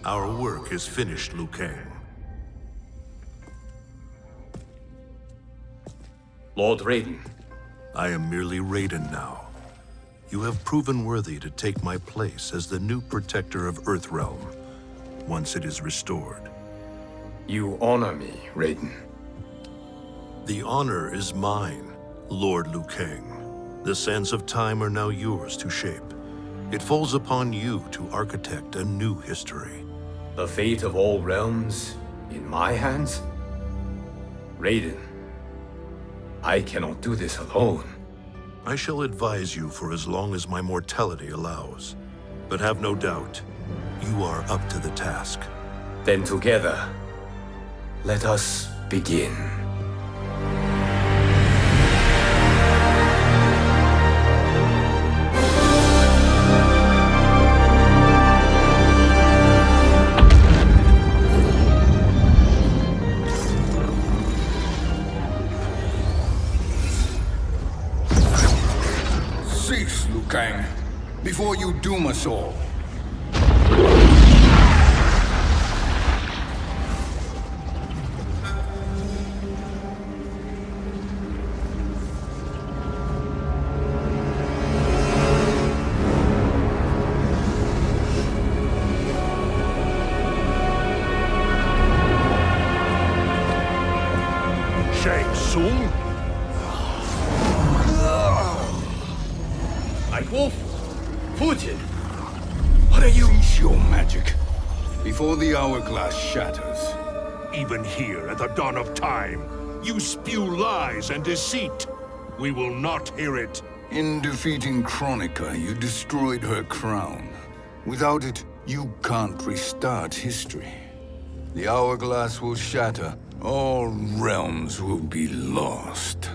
Our work is finished, Liu Kang. Lord Raiden. I am merely Raiden now. You have proven worthy to take my place as the new protector of Earthrealm, once it is restored. You honor me, Raiden. The honor is mine, Lord Liu Kang. The sands of time are now yours to shape. It falls upon you to architect a new history. The fate of all realms in my hands? Raiden, I cannot do this alone. I shall advise you for as long as my mortality allows. But have no doubt, you are up to the task. Then together, let us begin. Cease, Liu Kang, before you doom us all. Shang Tsung? Wolf, Fujin, what are you? Cease your magic, before the hourglass shatters. Even here at the dawn of time, you spew lies and deceit. We will not hear it. In defeating Kronika, you destroyed her crown. Without it, you can't restart history. The hourglass will shatter. All realms will be lost.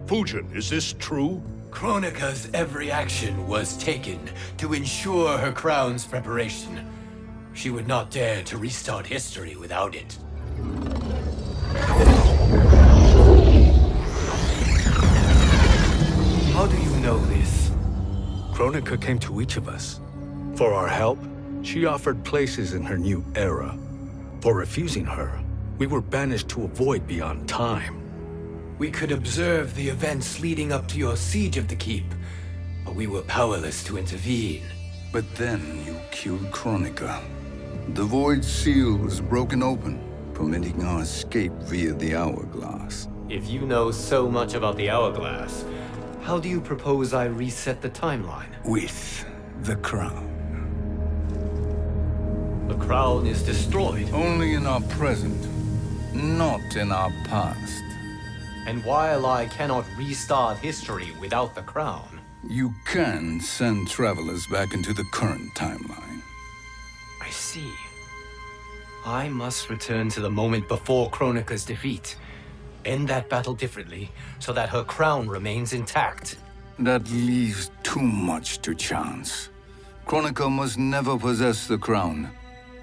Fujin, is this true? Kronika's every action was taken to ensure her crown's preparation. She would not dare to restart history without it. How do you know this? Kronika came to each of us. For our help, she offered places in her new era. For refusing her, we were banished to a void beyond time. We could observe the events leading up to your siege of the keep, but we were powerless to intervene. But then you killed Kronika. The void seal was broken open, permitting our escape via the hourglass. If you know so much about the hourglass, how do you propose I reset the timeline? With the crown. The crown is destroyed. Only in our present, not in our past. And while I cannot restart history without the crown, You can send travelers back into the current timeline. I see. I must return to the moment before Kronika's defeat. End that battle differently, so that her crown remains intact. That leaves too much to chance. Kronika must never possess the crown.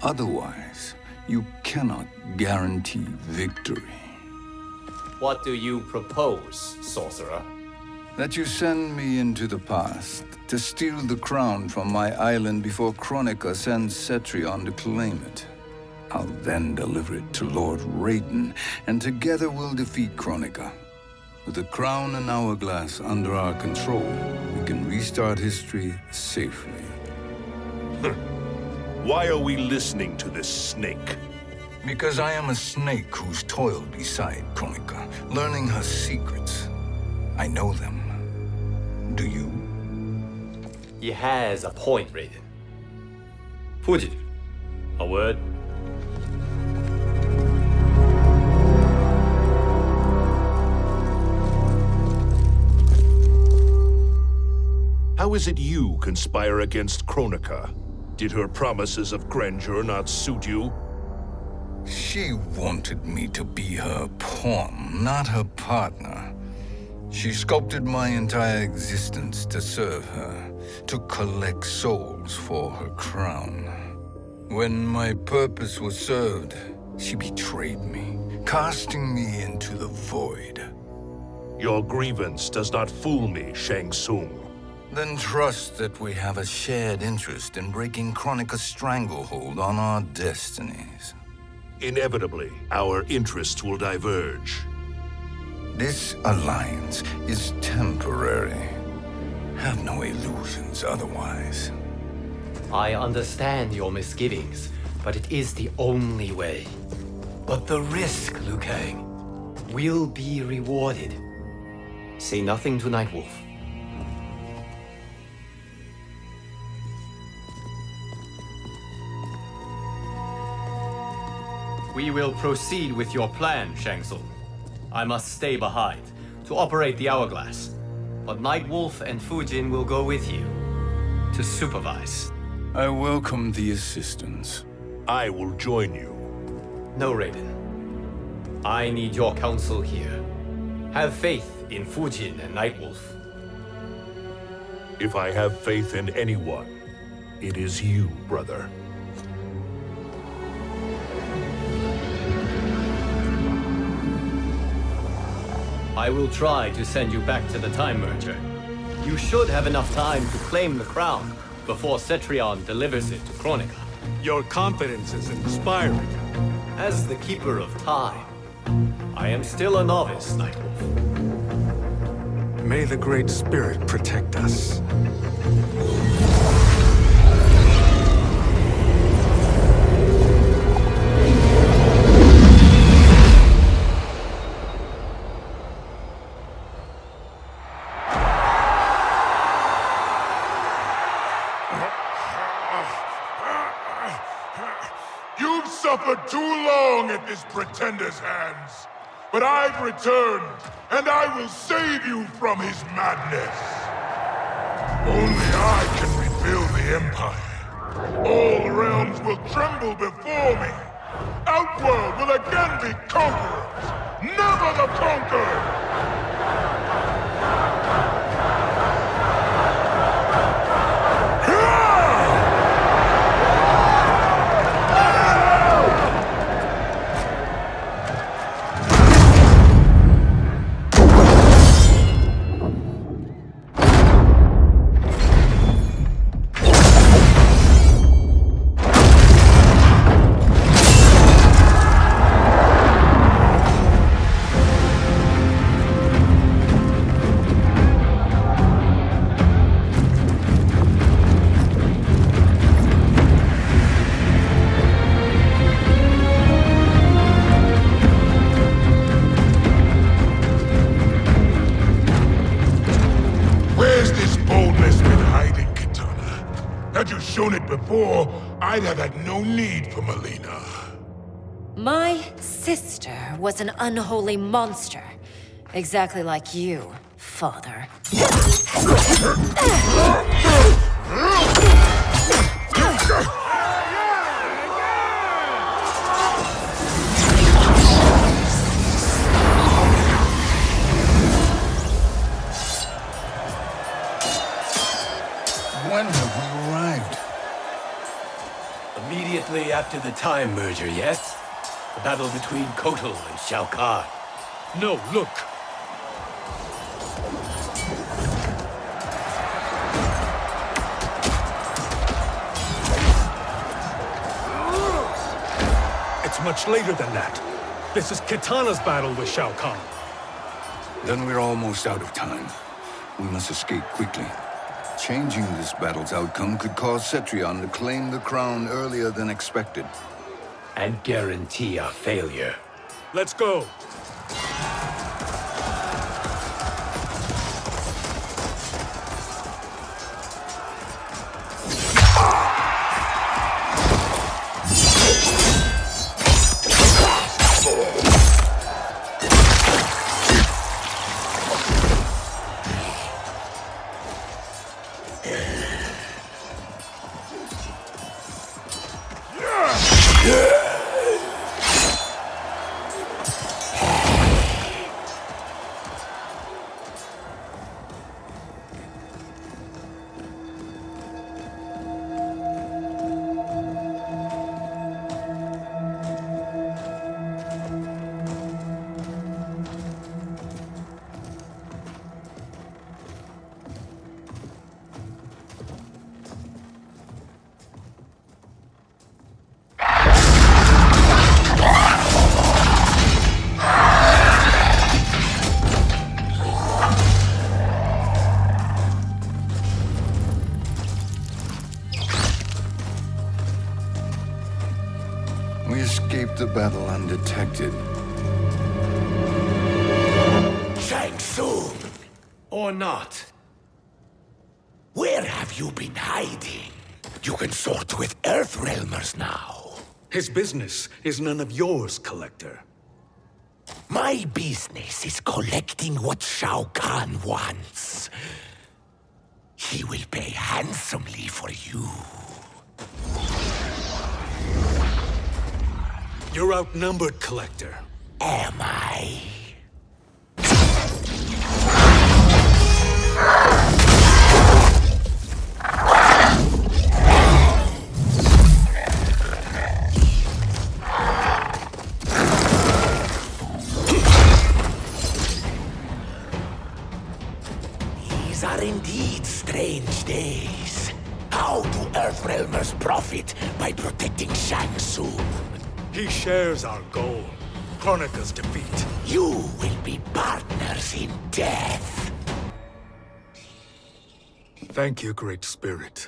Otherwise, you cannot guarantee victory. What do you propose, sorcerer? That you send me into the past to steal the crown from my island before Kronika sends Cetrion to claim it. I'll then deliver it to Lord Raiden, and together we'll defeat Kronika. With the crown and hourglass under our control, we can restart history safely. Why are we listening to this snake? Because I am a snake who's toiled beside Kronika, learning her secrets. I know them. Do you? He has a point, Raiden. Fujin, a word? How is it you conspire against Kronika? Did her promises of grandeur not suit you? She wanted me to be her pawn, not her partner. She sculpted my entire existence to serve her, to collect souls for her crown. When my purpose was served, she betrayed me, casting me into the void. Your grievance does not fool me, Shang Tsung. Then trust that we have a shared interest in breaking Kronika's stranglehold on our destinies. Inevitably, our interests will diverge. This alliance is temporary. Have no illusions otherwise. I understand your misgivings, but it is the only way. But the risk, Liu Kang, will be rewarded. Say nothing to Nightwolf. We will proceed with your plan, Shang Tsung. I must stay behind to operate the hourglass. But Nightwolf and Fujin will go with you to supervise. I welcome the assistance. I will join you. No, Raiden. I need your counsel here. Have faith in Fujin and Nightwolf. If I have faith in anyone, it is you, brother. I will try to send you back to the Time Merger. You should have enough time to claim the crown before Cetrion delivers it to Kronika. Your confidence is inspiring. As the Keeper of Time, I am still a novice, Nightwolf. May the Great Spirit protect us. You've suffered too long at this pretender's hands. But I've returned, and I will save you from his madness. Only I can rebuild the Empire. All realms will tremble before me. Outworld will again be conquerors, never the conquered! Before, I'd have had no need for Melina. My sister was an unholy monster. Exactly like you, father. When have we arrived? Immediately after the Time Merger, yes? The battle between Kotal and Shao Kahn. No, look! It's much later than that. This is Kitana's battle with Shao Kahn. Then we're almost out of time. We must escape quickly. Changing this battle's outcome could cause Cetrion to claim the crown earlier than expected. And guarantee our failure. Let's go! escaped the battle undetected. Shang Tsung, Or not. where have you been hiding? You can sort with Earthrealmers now. His business is none of yours, Kollector. My business is collecting what Shao Kahn wants. He will pay handsomely for you. You're outnumbered, Kollector. Am I? These are indeed strange days. How do Earthrealmers profit by protecting Shang Tsung? He shares our goal. Kronika's defeat. You will be partners in death. Thank you, Great Spirit.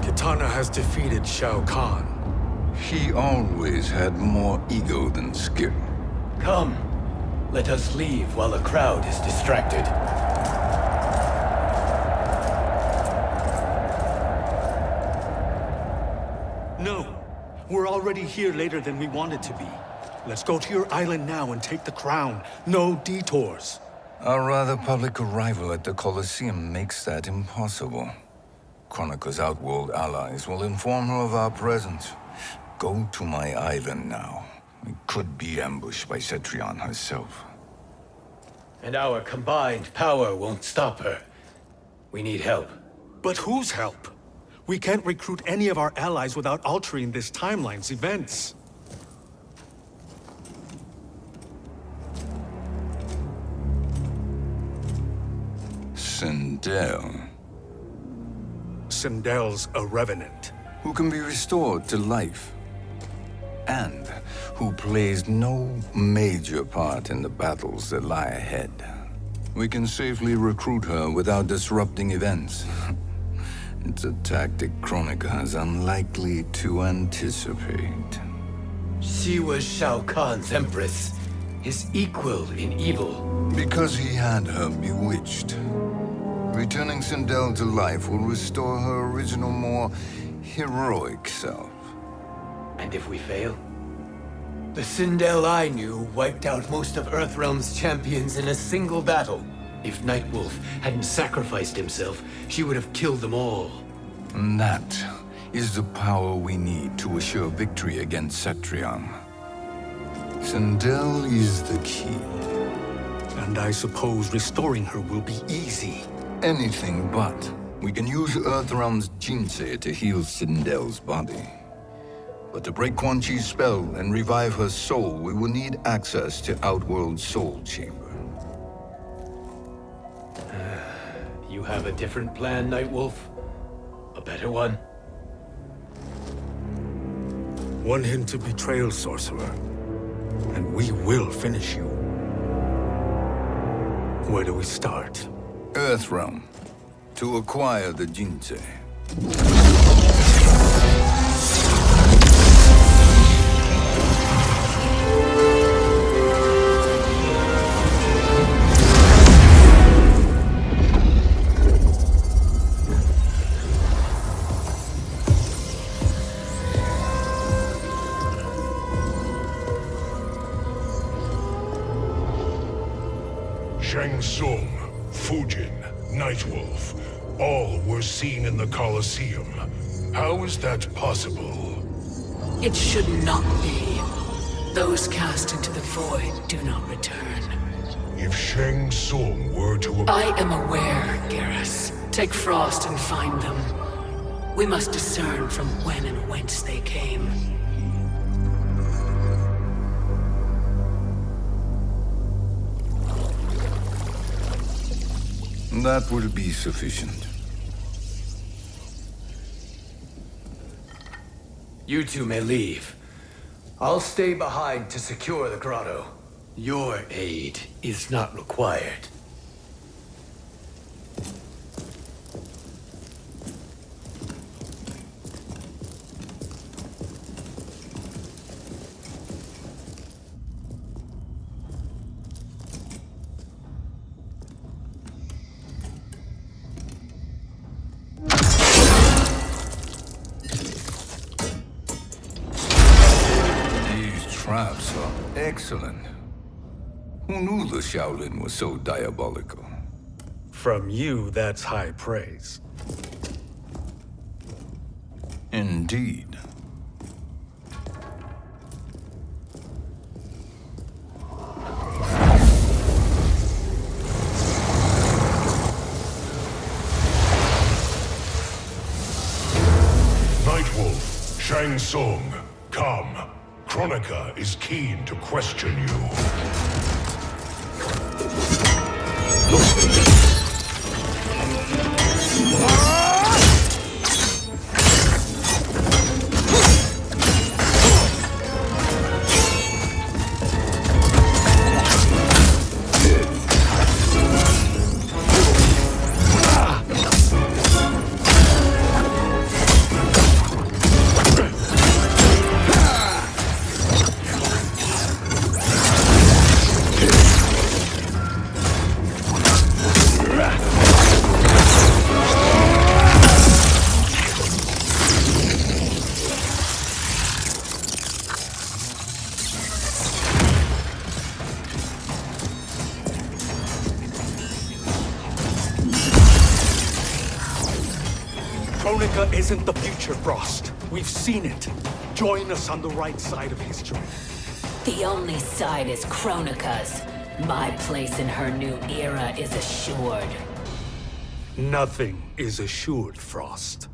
Kitana has defeated Shao Kahn. He always had more ego than skill. Come, let us leave while the crowd is distracted. No, we're already here later than we wanted to be. Let's go to your island now and take the crown. No detours. Our rather public arrival at the Koliseum makes that impossible. Kronika's Outworld allies will inform her of our presence. Go to my island now. We could be ambushed by Cetrion herself. And our combined power won't stop her. We need help. But whose help? We can't recruit any of our allies without altering this timeline's events. Sindel, Sindel's a revenant. who can be restored to life, and who plays no major part in the battles that lie ahead. We can safely recruit her without disrupting events. It's a tactic Kronika is unlikely to anticipate. She was Shao Kahn's empress, his equal in evil. Because he had her bewitched. Returning Sindel to life will restore her original, more heroic self. And if we fail? The Sindel I knew wiped out most of Earthrealm's champions in a single battle. If Nightwolf hadn't sacrificed himself, she would have killed them all. And that is the power we need to assure victory against Cetrion. Sindel is the key. And I suppose restoring her will be easy. Anything but. We can use Earthrealm's Jinsei to heal Sindel's body. But to break Quan Chi's spell and revive her soul, we will need access to Outworld's Soul Chamber. You have a different plan, Nightwolf? A better one? One hint to betrayal, sorcerer, and we will finish you. Where do we start? Earthrealm. To acquire the Jinsei. Shang Tsung, Fujin, Nightwolf, all were seen in the Koliseum. How is that possible? It should not be. Those cast into the void do not return. If Shang Tsung were to... I am aware, Garrus. Take Frost and find them. We must discern from when and whence they came. That will be sufficient. You two may leave. I'll stay behind to secure the grotto. Your aid is not required. Traps are excellent. Who knew the Shaolin was so diabolical? From you, that's high praise. Indeed. Nightwolf, Shang Tsung, come. Kronika is keen to question you. Kronika isn't the future, Frost. We've seen it. Join us on the right side of history. The only side is Kronika's. My place in her new era is assured. Nothing is assured, Frost.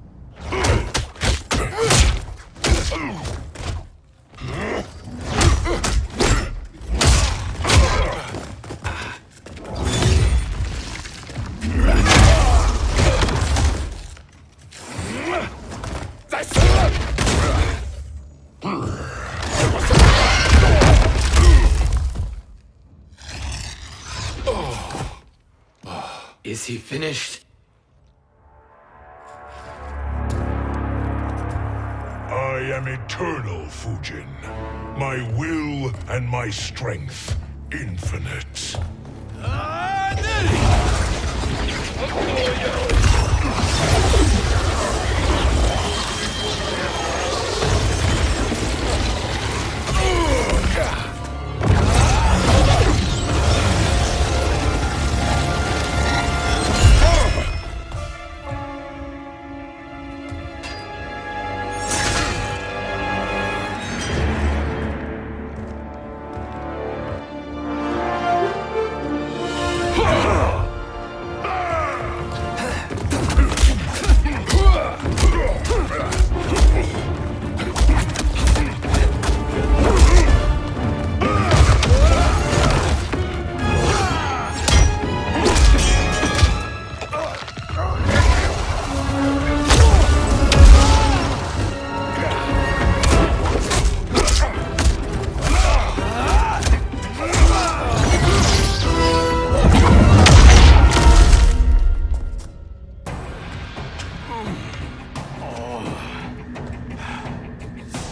Is he finished? I am eternal, Fujin. My will and my strength, infinite.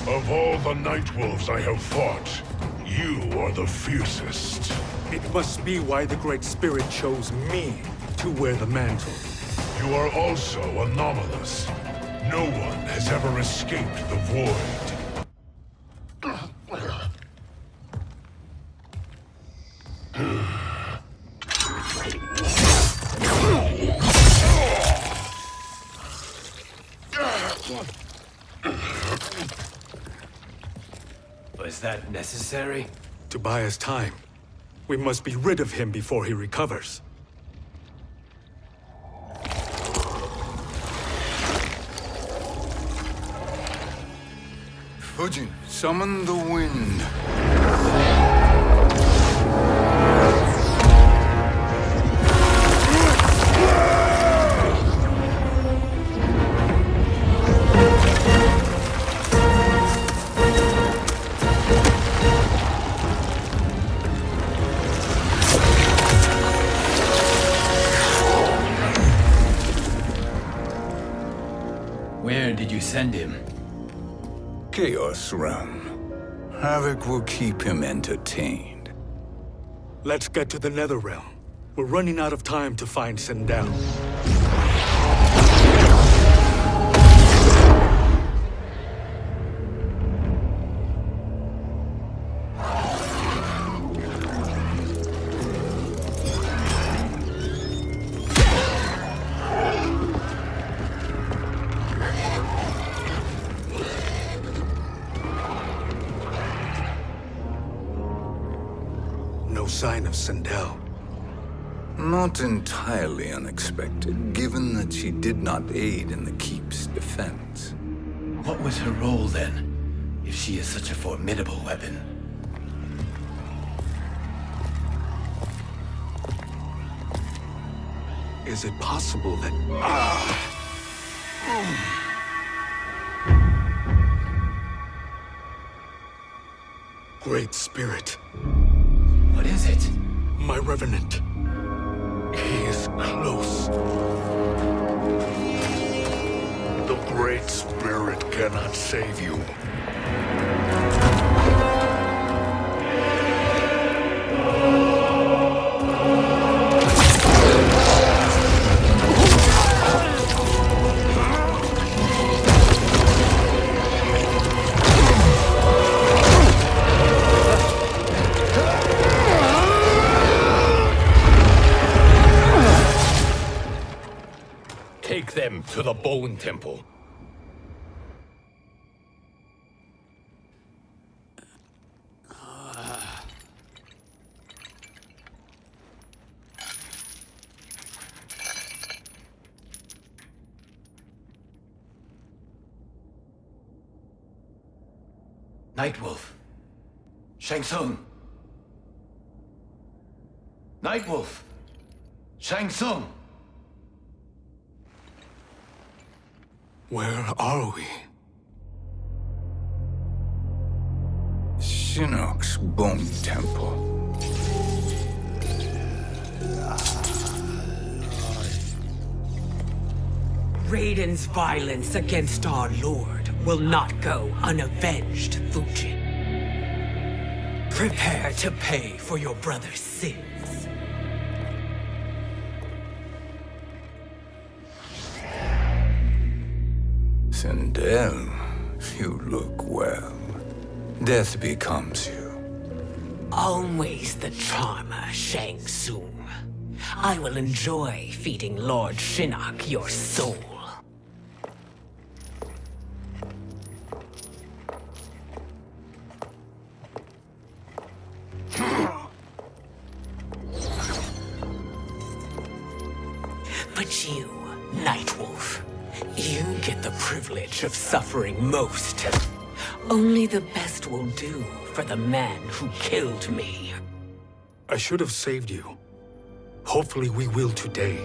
Of all the Nightwolves I have fought, you are the fiercest. It must be why the Great Spirit chose me to wear the mantle. You are also anomalous. No one has ever escaped the void. Was that necessary? To buy us time. We must be rid of him before he recovers. Fujin, summon the wind. Where did you send him? Chaos Realm. Havoc will keep him entertained. Let's get to the Netherrealm. We're running out of time to find Sindel. No sign of Sindel. Not entirely unexpected, given that she did not aid in the Keep's defense. What was her role then, if she is such a formidable weapon? Is it possible that... Great Spirit. What is it? My Revenant. He is close. The Great Spirit cannot save you. Take them to the Bone Temple. Nightwolf. Shang Tsung. Nightwolf. Shang Tsung. Where are we? Shinnok's Bone Temple. Raiden's violence against our lord will not go unavenged, Fujin. Prepare to pay for your brother's sins. Sindel, you look well. Death becomes you. Always the charmer, Shang Tsung. I will enjoy feeding Lord Shinnok your soul. But you, Nightwolf, you get the privilege of suffering most. Only the best will do for the man who killed me. I should have saved you. Hopefully we will today.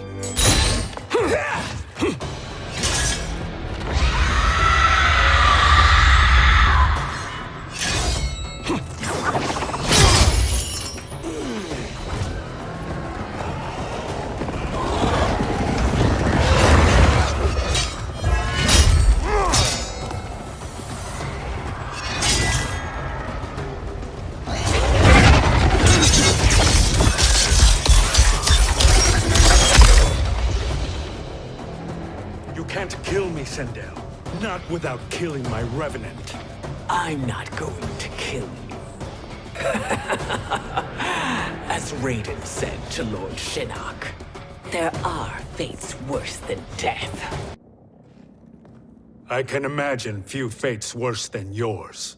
Sindel, not without killing my Revenant. I'm not going to kill you. As Raiden said to Lord Shinnok, there are fates worse than death. I can imagine few fates worse than yours.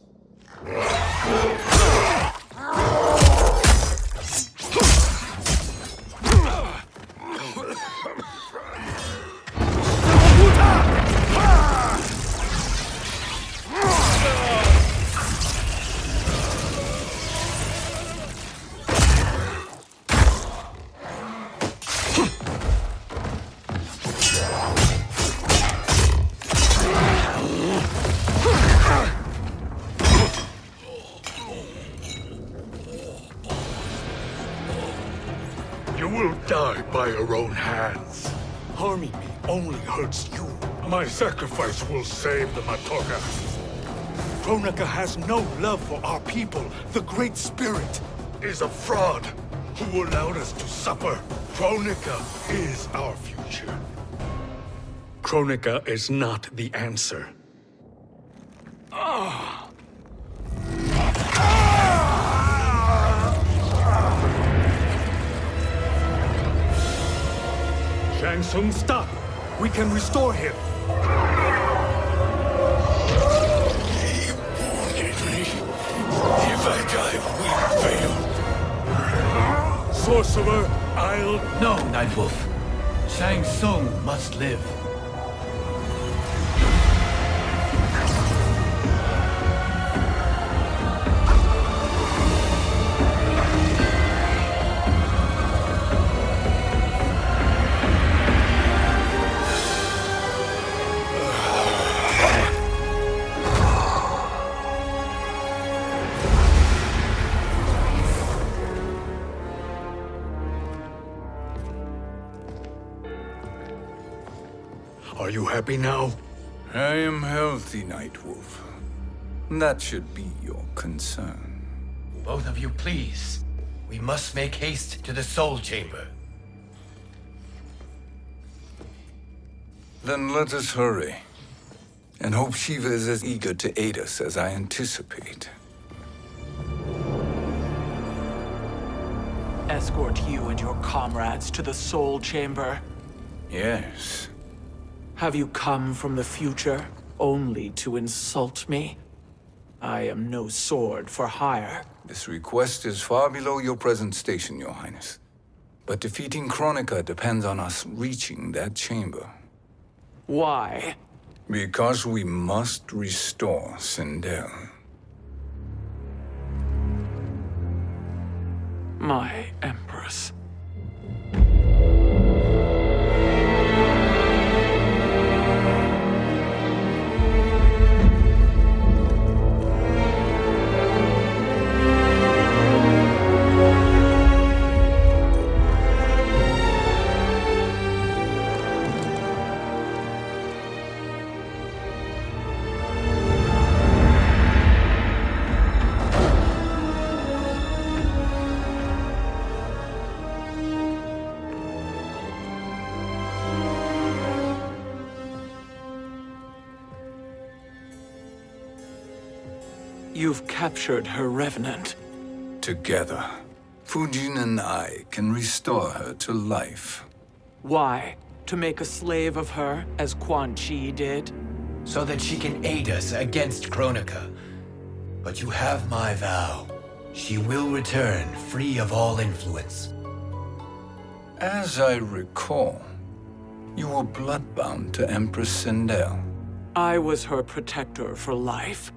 You will die by your own hands. Harming me only hurts you. My sacrifice will save the Matoka. Kronika has no love for our people. The Great Spirit is a fraud who allowed us to suffer. Kronika is our future. Kronika is not the answer. Shang Tsung, stop! We can restore him! He wanted me. If I die, we fail. Sorcerer, I'll... No, Nightwolf. Shang Tsung must live. Are you happy now? I am healthy, Nightwolf. That should be your concern. Both of you, please. We must make haste to the Soul Chamber. Then let us hurry. And hope Shiva is as eager to aid us as I anticipate. Escort you and your comrades to the Soul Chamber. Yes. Have you come from the future only to insult me? I am no sword for hire. This request is far below your present station, Your Highness. But defeating Kronika depends on us reaching that chamber. Why? Because we must restore Sindel. My Empress. You've captured her revenant. Together, Fujin and I can restore her to life. Why? To make a slave of her, as Quan Chi did? So that she can aid us against Kronika. But you have my vow. She will return free of all influence. As I recall, you were bloodbound to Empress Sindel. I was her protector for life.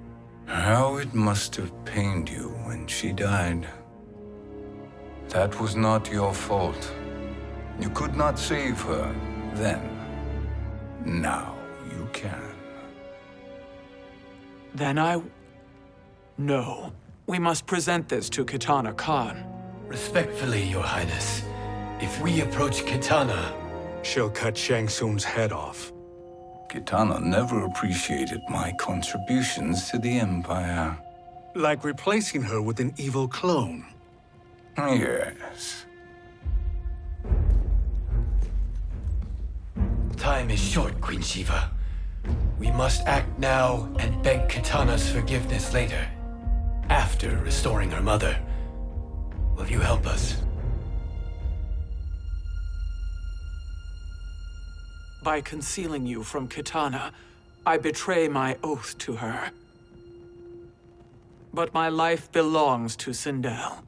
How it must have pained you when she died. That was not your fault. You could not save her then. Now you can. Then No. We must present this to Kitana Khan. Respectfully, Your Highness, if we approach Kitana... She'll cut Shang Tsung's head off. Kitana never appreciated my contributions to the Empire. Like replacing her with an evil clone. Yes. Time is short, Queen Shiva. We must act now and beg Kitana's forgiveness later. After restoring her mother. Will you help us? By concealing you from Kitana, I betray my oath to her. But my life belongs to Sindel.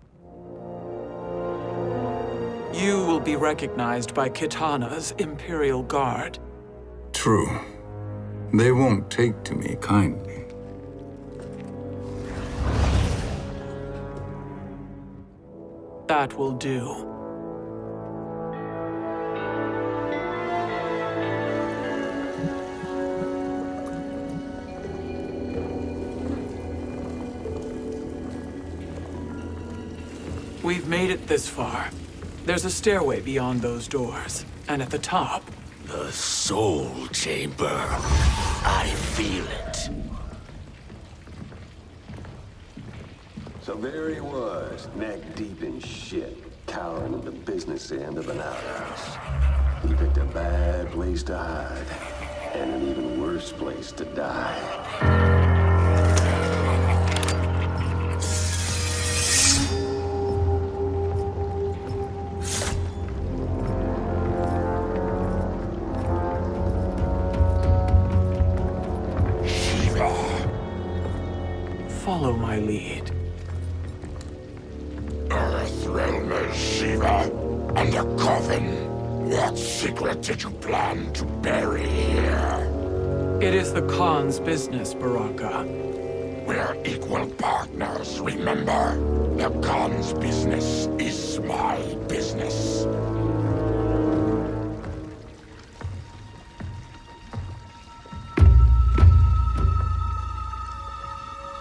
You will be recognized by Kitana's Imperial Guard. True. They won't take to me kindly. That will do. We've made it this far. There's a stairway beyond those doors, and at the top, The Soul Chamber. I feel it. So there he was, neck deep in shit, cowering at the business end of an outhouse. He picked a bad place to hide, and an even worse place to die. Follow my lead. Earthrealm is Shiva, and a coven. What secret did you plan to bury here? It is the Khan's business, Baraka. We're equal partners, remember? The Khan's business is my business.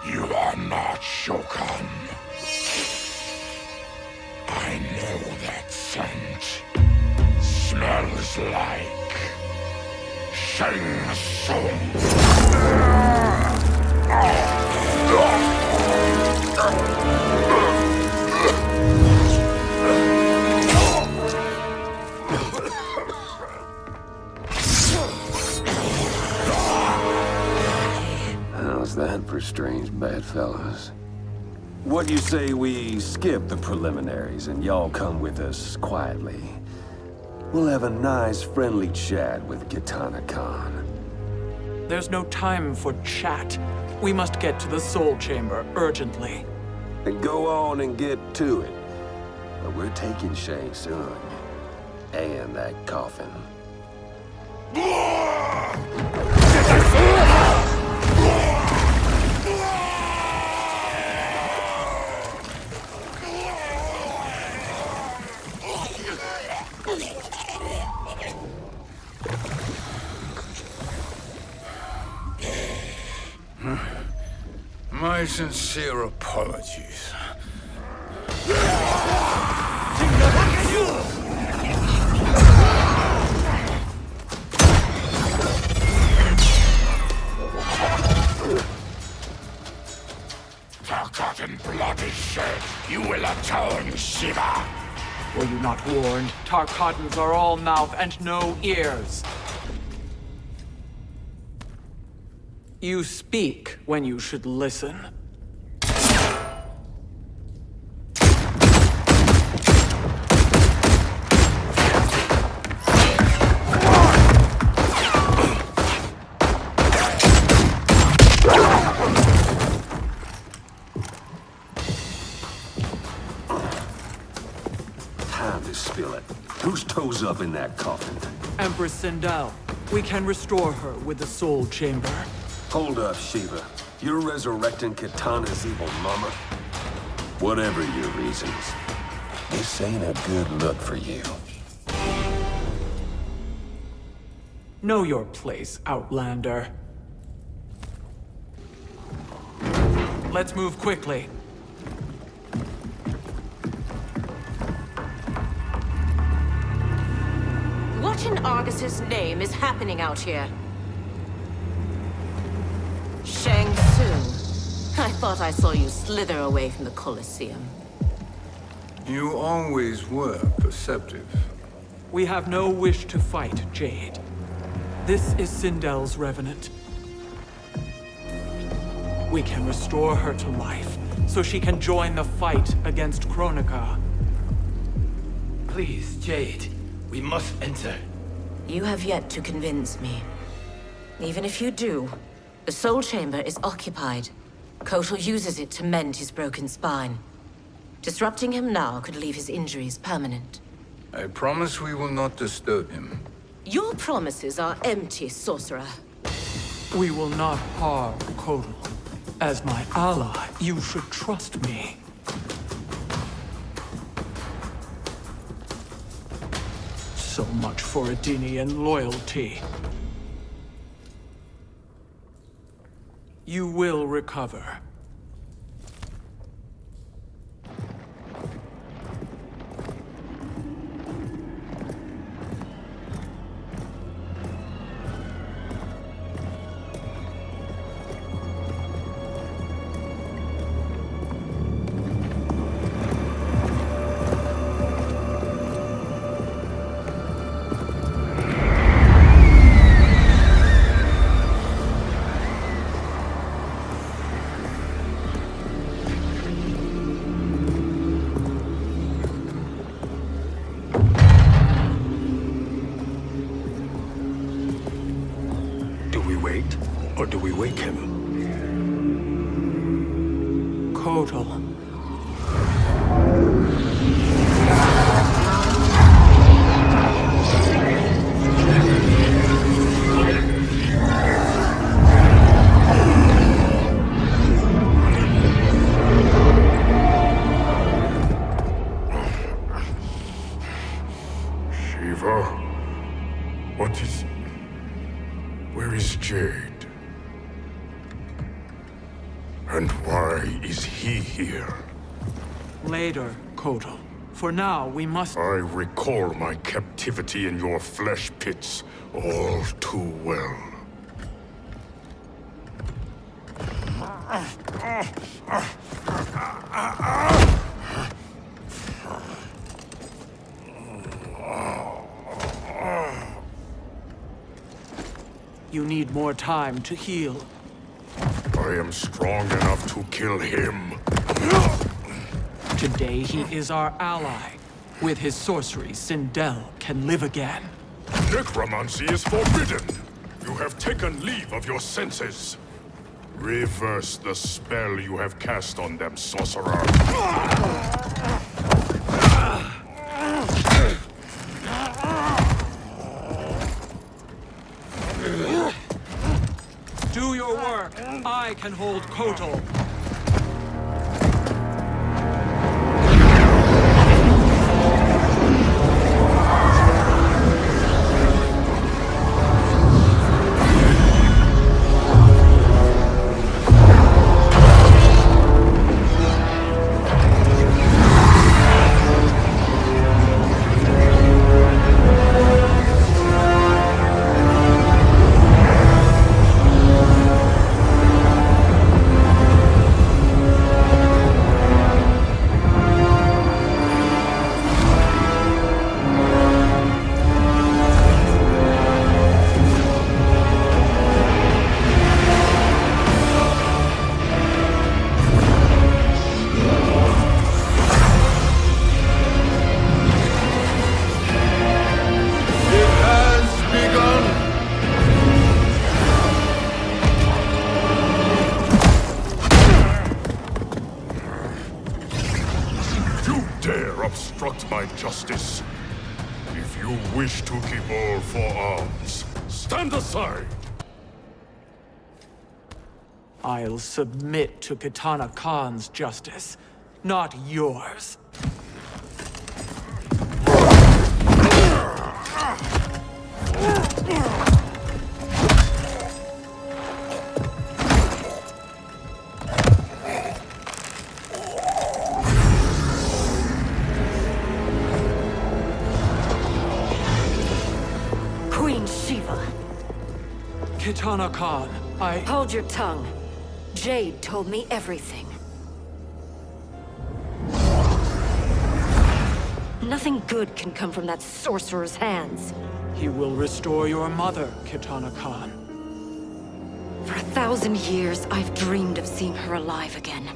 You are not Shao Kahn. I know that scent. Smells like Shang Tsung. How's that for strange bedfellows? What do you say we skip the preliminaries and y'all come with us quietly? We'll have a nice, friendly chat with Kitana Khan. There's no time for chat. We must get to the Soul Chamber urgently. Then go on and get to it. But we're taking Shang Tsung. And that coffin. My sincere apologies. Forgotten blood is shed. You will atone, Shiva. Were you not warned? Tarkatans are all mouth and no ears. You speak when you should listen. Time to spill it. Whose toes up in that coffin? Empress Sindel. We can restore her with the Soul Chamber. Hold up, Shiva. You're resurrecting Kitana's evil mama? Whatever your reasons, this ain't a good look for you. Know your place, Outlander. Let's move quickly. What in Argus's name is happening out here? Shang Tsung. I thought I saw you slither away from the Koliseum. You always were perceptive. We have no wish to fight, Jade. This is Sindel's revenant. We can restore her to life, so she can join the fight against Kronika. Please, Jade, we must enter. You have yet to convince me. Even if you do, the Soul Chamber is occupied. Kotal uses it to mend his broken spine. Disrupting him now could leave his injuries permanent. I promise we will not disturb him. Your promises are empty, sorcerer. We will not harm Kotal. As my ally, you should trust me. So much for Adenian loyalty. You will recover. wait, or do we wake him? Kotal. Where is Jade? And why is he here? Later, Kotal. For now, we must... I recall my captivity in your flesh pits all too well. You need more time to heal. I am strong enough to kill him. Today he is our ally. With his sorcery, Sindel can live again. Necromancy is forbidden. You have taken leave of your senses. Reverse the spell you have cast on them, sorcerer. Do your work. I can hold Kotal. My justice. If you wish to keep all for arms, stand aside! I'll submit to Kitana Khan's justice, not yours. Kitana Khan, Hold your tongue. Jade told me everything. Nothing good can come from that sorcerer's hands. He will restore your mother, Kitana Khan. For 1,000 years, I've dreamed of seeing her alive again.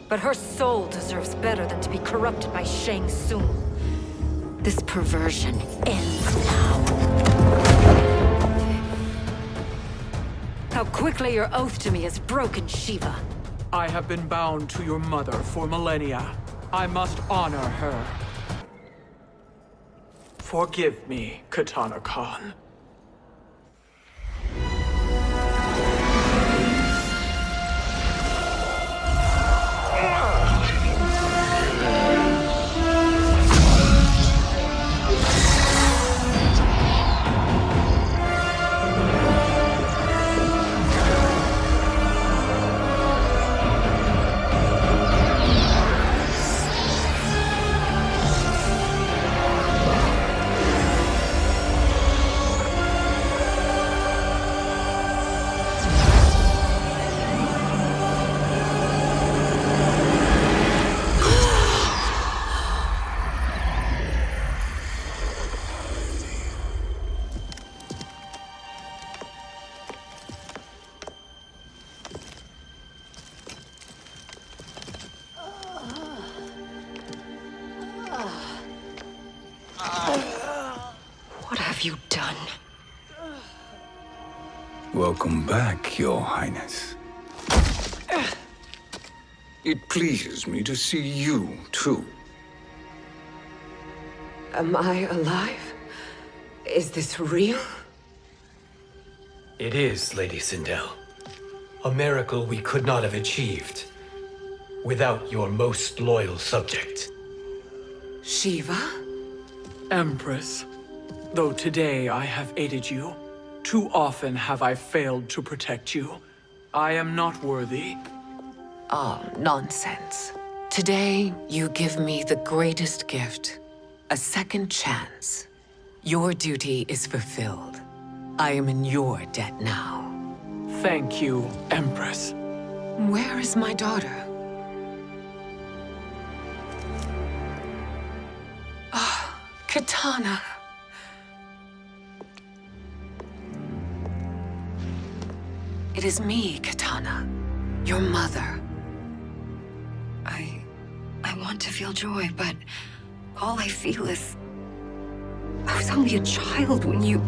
But her soul deserves better than to be corrupted by Shang Tsung. This perversion ends now. How quickly your oath to me has broken, Shiva. I have been bound to your mother for millennia. I must honor her. Forgive me, Kitana Khan. What have you done? Welcome back, Your Highness. It pleases me to see you, too. Am I alive? Is this real? It is, Lady Sindel. A miracle we could not have achieved without your most loyal subject. Shiva? Empress, though today I have aided you, too often have I failed to protect you. I am not worthy. Oh, nonsense. Today, you give me the greatest gift. A second chance. Your duty is fulfilled. I am in your debt now. Thank you, Empress. Where is my daughter? Ah, Kitana. It is me, Kitana. Your mother. I want to feel joy, but all I feel is... I was only a child when you...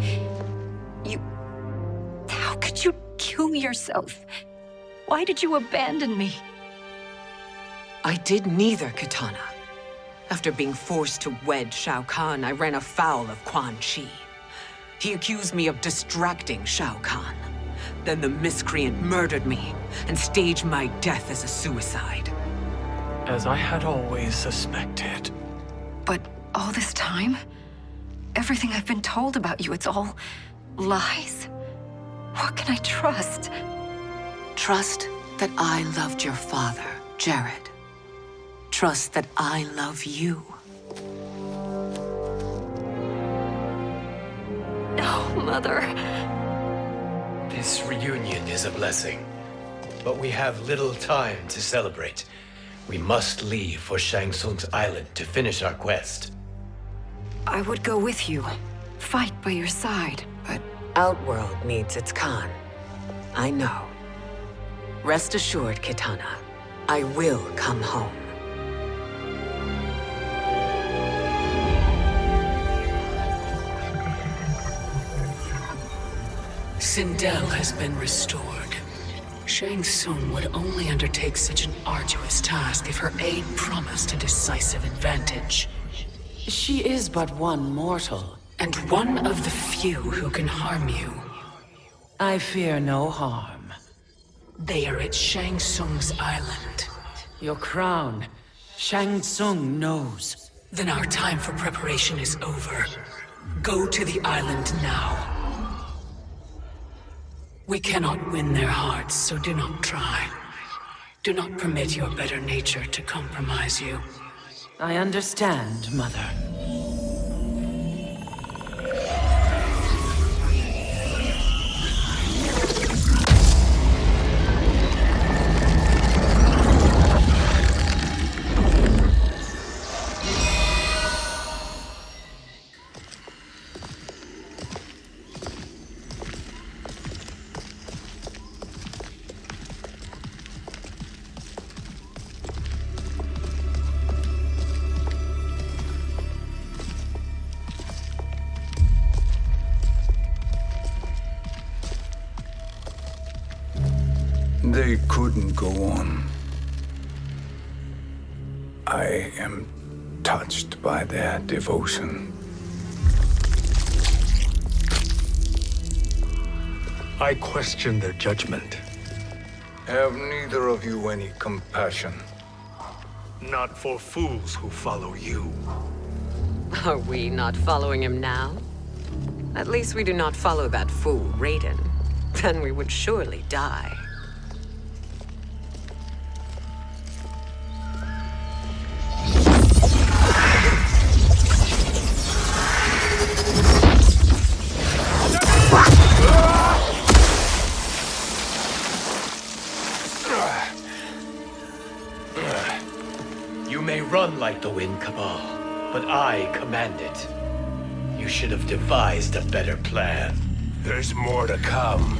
How could you kill yourself? Why did you abandon me? I did neither, Kitana. After being forced to wed Shao Kahn, I ran afoul of Quan Chi. He accused me of distracting Shao Kahn. Then the miscreant murdered me and staged my death as a suicide. As I had always suspected. But all this time? Everything I've been told about you, it's all lies? What can I trust? Trust that I loved your father, Jared. Trust that I love you. Oh, Mother. This reunion is a blessing, but we have little time to celebrate. We must leave for Shang Tsung's island to finish our quest. I would go with you, fight by your side, but... Outworld needs its Khan. I know. Rest assured, Kitana, I will come home. Sindel has been restored. Shang Tsung would only undertake such an arduous task if her aid promised a decisive advantage. She is but one mortal, and one of the few who can harm you. I fear no harm. They are at Shang Tsung's island. Your crown, Shang Tsung knows. Then our time for preparation is over. Go to the island now. We cannot win their hearts, so do not try. Do not permit your better nature to compromise you. I understand, Mother. They couldn't go on. I am touched by their devotion. I question their judgment. Have neither of you any compassion? Not for fools who follow you. Are we not following him now? At least we do not follow that fool, Raiden. Then we would surely die. You may run like the wind, Kabal, but I command it. You should have devised a better plan. There's more to come.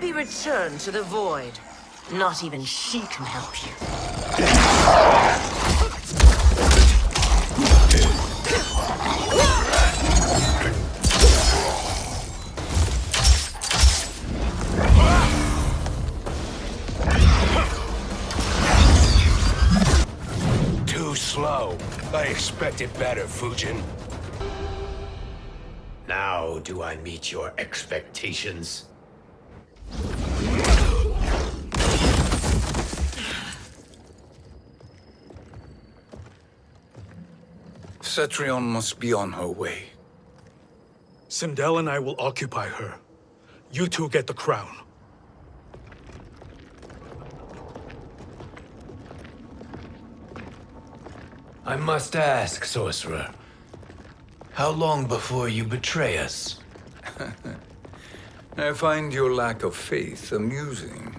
be returned to the void. Not even she can help you. Too slow. I expected better, Fujin. Now do I meet your expectations? Cetrion must be on her way. Sindel and I will occupy her. You two get the crown. I must ask, sorcerer. How long before you betray us? I find your lack of faith amusing.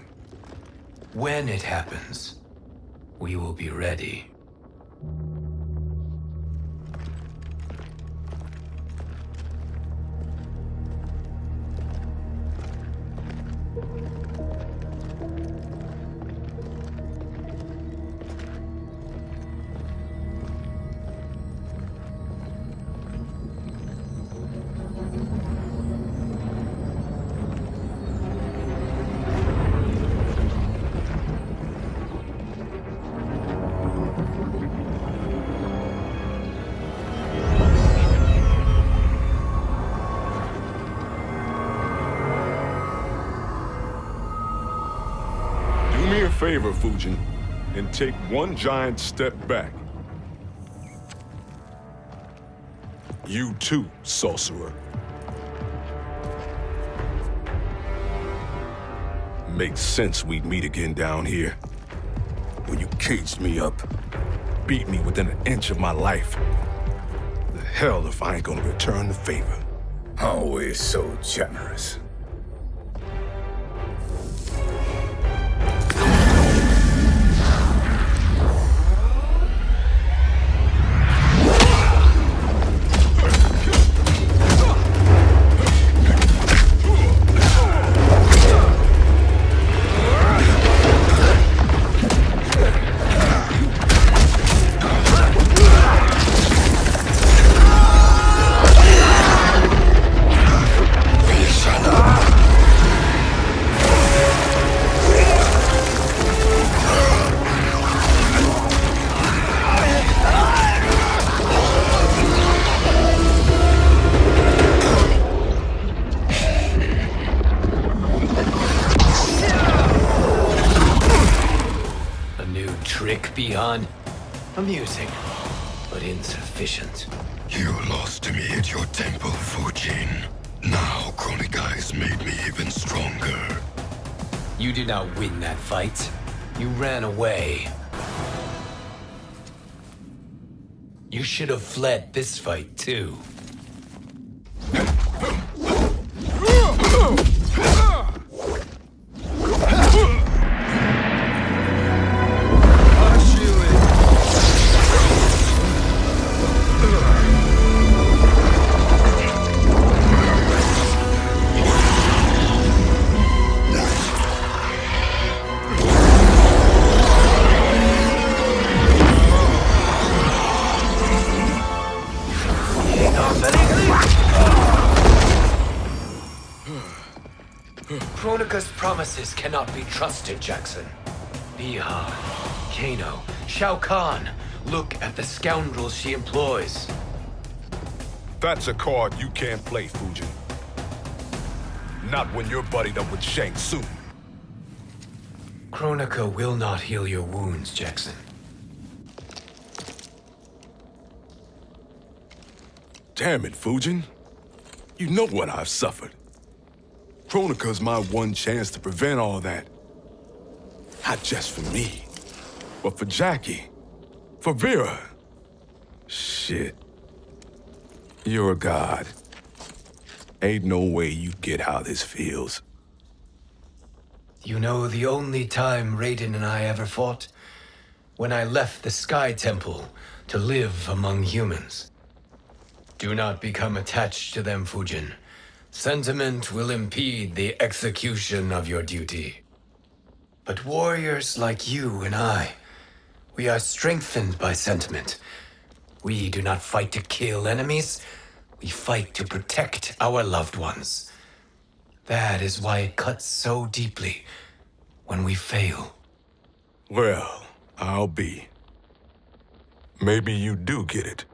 When it happens, we will be ready. Favor, Fujin, and take one giant step back. You too, sorcerer. Makes sense we'd meet again down here. When you caged me up, beat me within an inch of my life. The hell if I ain't gonna return the favor. Always so generous. Amusing, but insufficient. You lost to me at your temple, Fujin. Now Kronika has made me even stronger. You did not win that fight. You ran away. You should have fled this fight, too. Kronika's promises cannot be trusted, Jackson. Bihan, Kano, Shao Kahn. Look at the scoundrels she employs. That's a card you can't play, Fujin. Not when you're buddied up with Shang Tsung. Kronika will not heal your wounds, Jackson. Damn it, Fujin. You know what I've suffered. Kronika's my one chance to prevent all that. Not just for me, but for Jacqui, for Vera. Shit. You're a god. Ain't no way you get how this feels. You know the only time Raiden and I ever fought? When I left the Sky Temple to live among humans. Do not become attached to them, Fujin. Sentiment will impede the execution of your duty. But warriors like you and I, we are strengthened by sentiment. We do not fight to kill enemies, we fight to protect our loved ones. That is why it cuts so deeply when we fail. Well, I'll be. Maybe you do get it.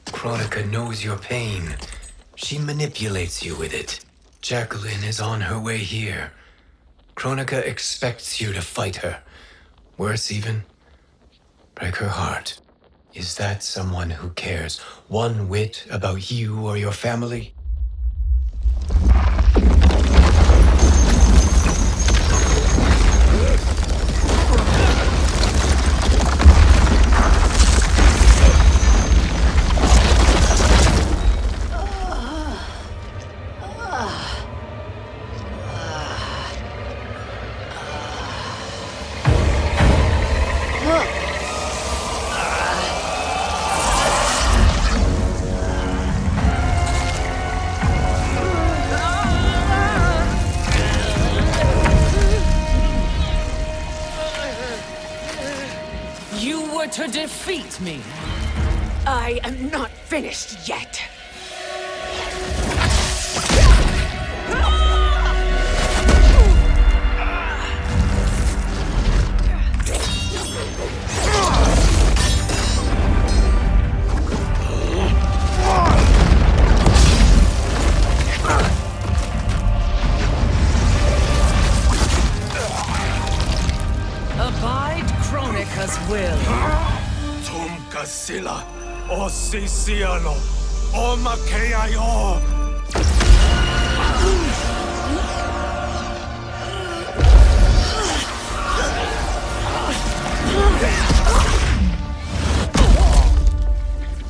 Kronika knows your pain. She manipulates you with it. Jacqueline is on her way here. Kronika expects you to fight her. Worse even, break her heart. Is that someone who cares one whit about you or your family? To defeat me. I am not finished yet. Abide Kronika's will. Sila, o Sisiano, o Makeayo.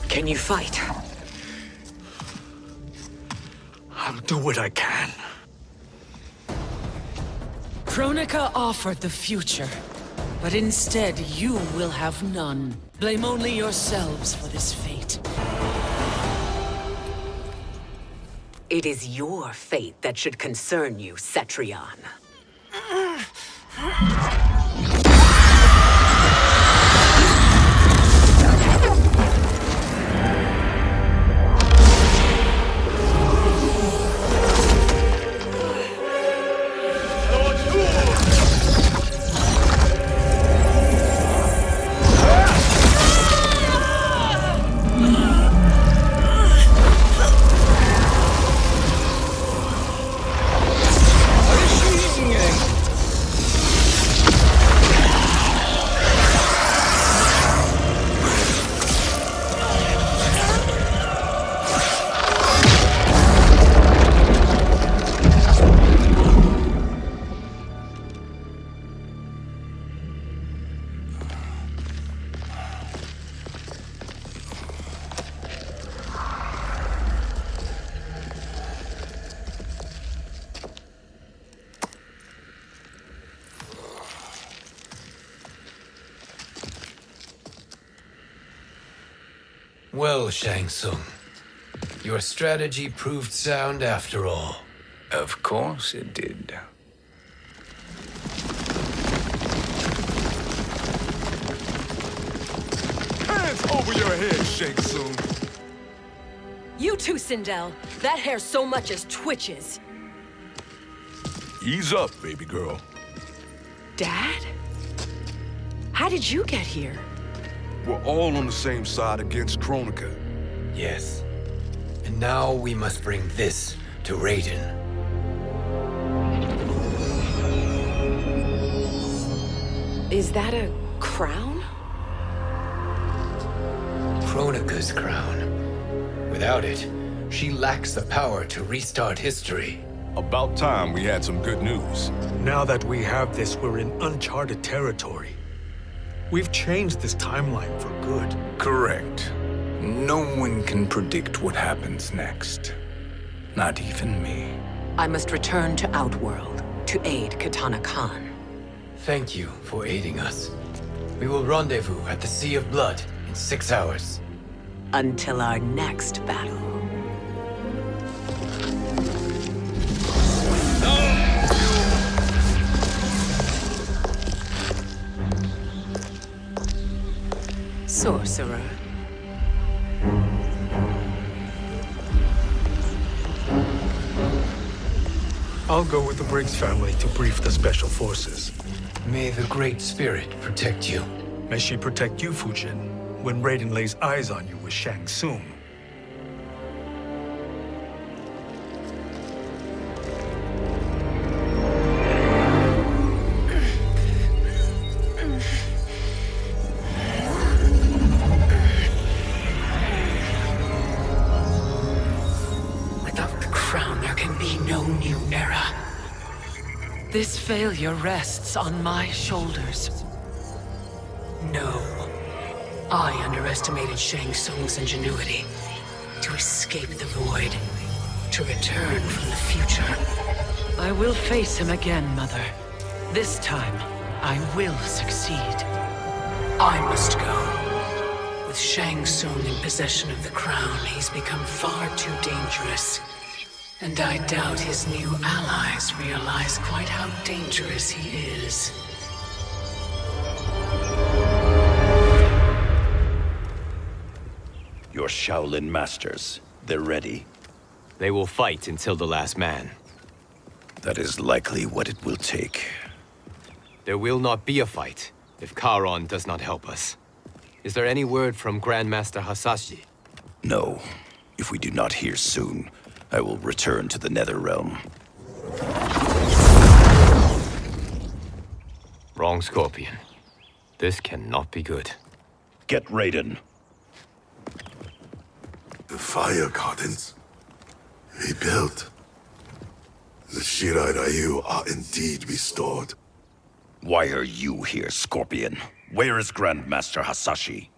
Can you fight? I'll do what I can. Kronika offered the future, but instead you will have none. Blame only yourselves for this fate. It is your fate that should concern you, Cetrion. Well, Shang Tsung, your strategy proved sound after all. Of course it did. Hands over your head, Shang Tsung. You too, Sindel. That hair so much as twitches. Ease up, baby girl. Dad? How did you get here? We're all on the same side against Kronika. Yes. And now we must bring this to Raiden. Is that a crown? Kronika's crown. Without it, she lacks the power to restart history. About time we had some good news. Now that we have this, we're in uncharted territory. We've changed this timeline for good. Correct. No one can predict what happens next. Not even me. I must return to Outworld to aid Kotal Kahn. Thank you for aiding us. We will rendezvous at the Sea of Blood in 6 hours. Until our next battle. sorcerer. I'll go with the Briggs family to brief the special forces. May the Great Spirit protect you. May she protect you, Fujin, when Raiden lays eyes on you with Shang Tsung. This failure rests on my shoulders. No. I underestimated Shang Tsung's ingenuity. To escape the void. To return from the future. I will face him again, Mother. This time, I will succeed. I must go. With Shang Tsung in possession of the crown, he's become far too dangerous. And I doubt his new allies realize quite how dangerous he is. Your Shaolin masters, they're ready. They will fight until the last man. That is likely what it will take. There will not be a fight if Charon does not help us. Is there any word from Grandmaster Hasashi? No. If we do not hear soon, I will return to the Netherrealm. Wrong, Scorpion. This cannot be good. Get Raiden. The fire gardens rebuilt. The Shirai Ryu are indeed restored. Why are you here, Scorpion? Where is Grandmaster Hasashi?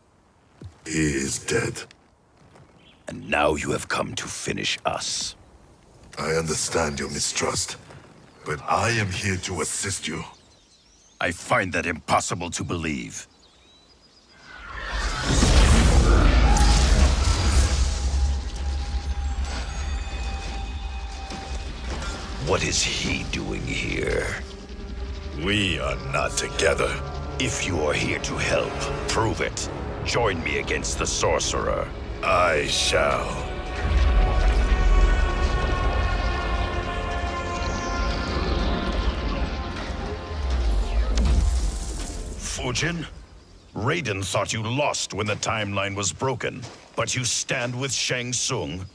He is dead. And now you have come to finish us. I understand your mistrust, but I am here to assist you. I find that impossible to believe. What is he doing here? We are not together. If you are here to help, prove it. Join me against the sorcerer. I shall. Fujin? Raiden thought you lost when the timeline was broken, but you stand with Shang Tsung?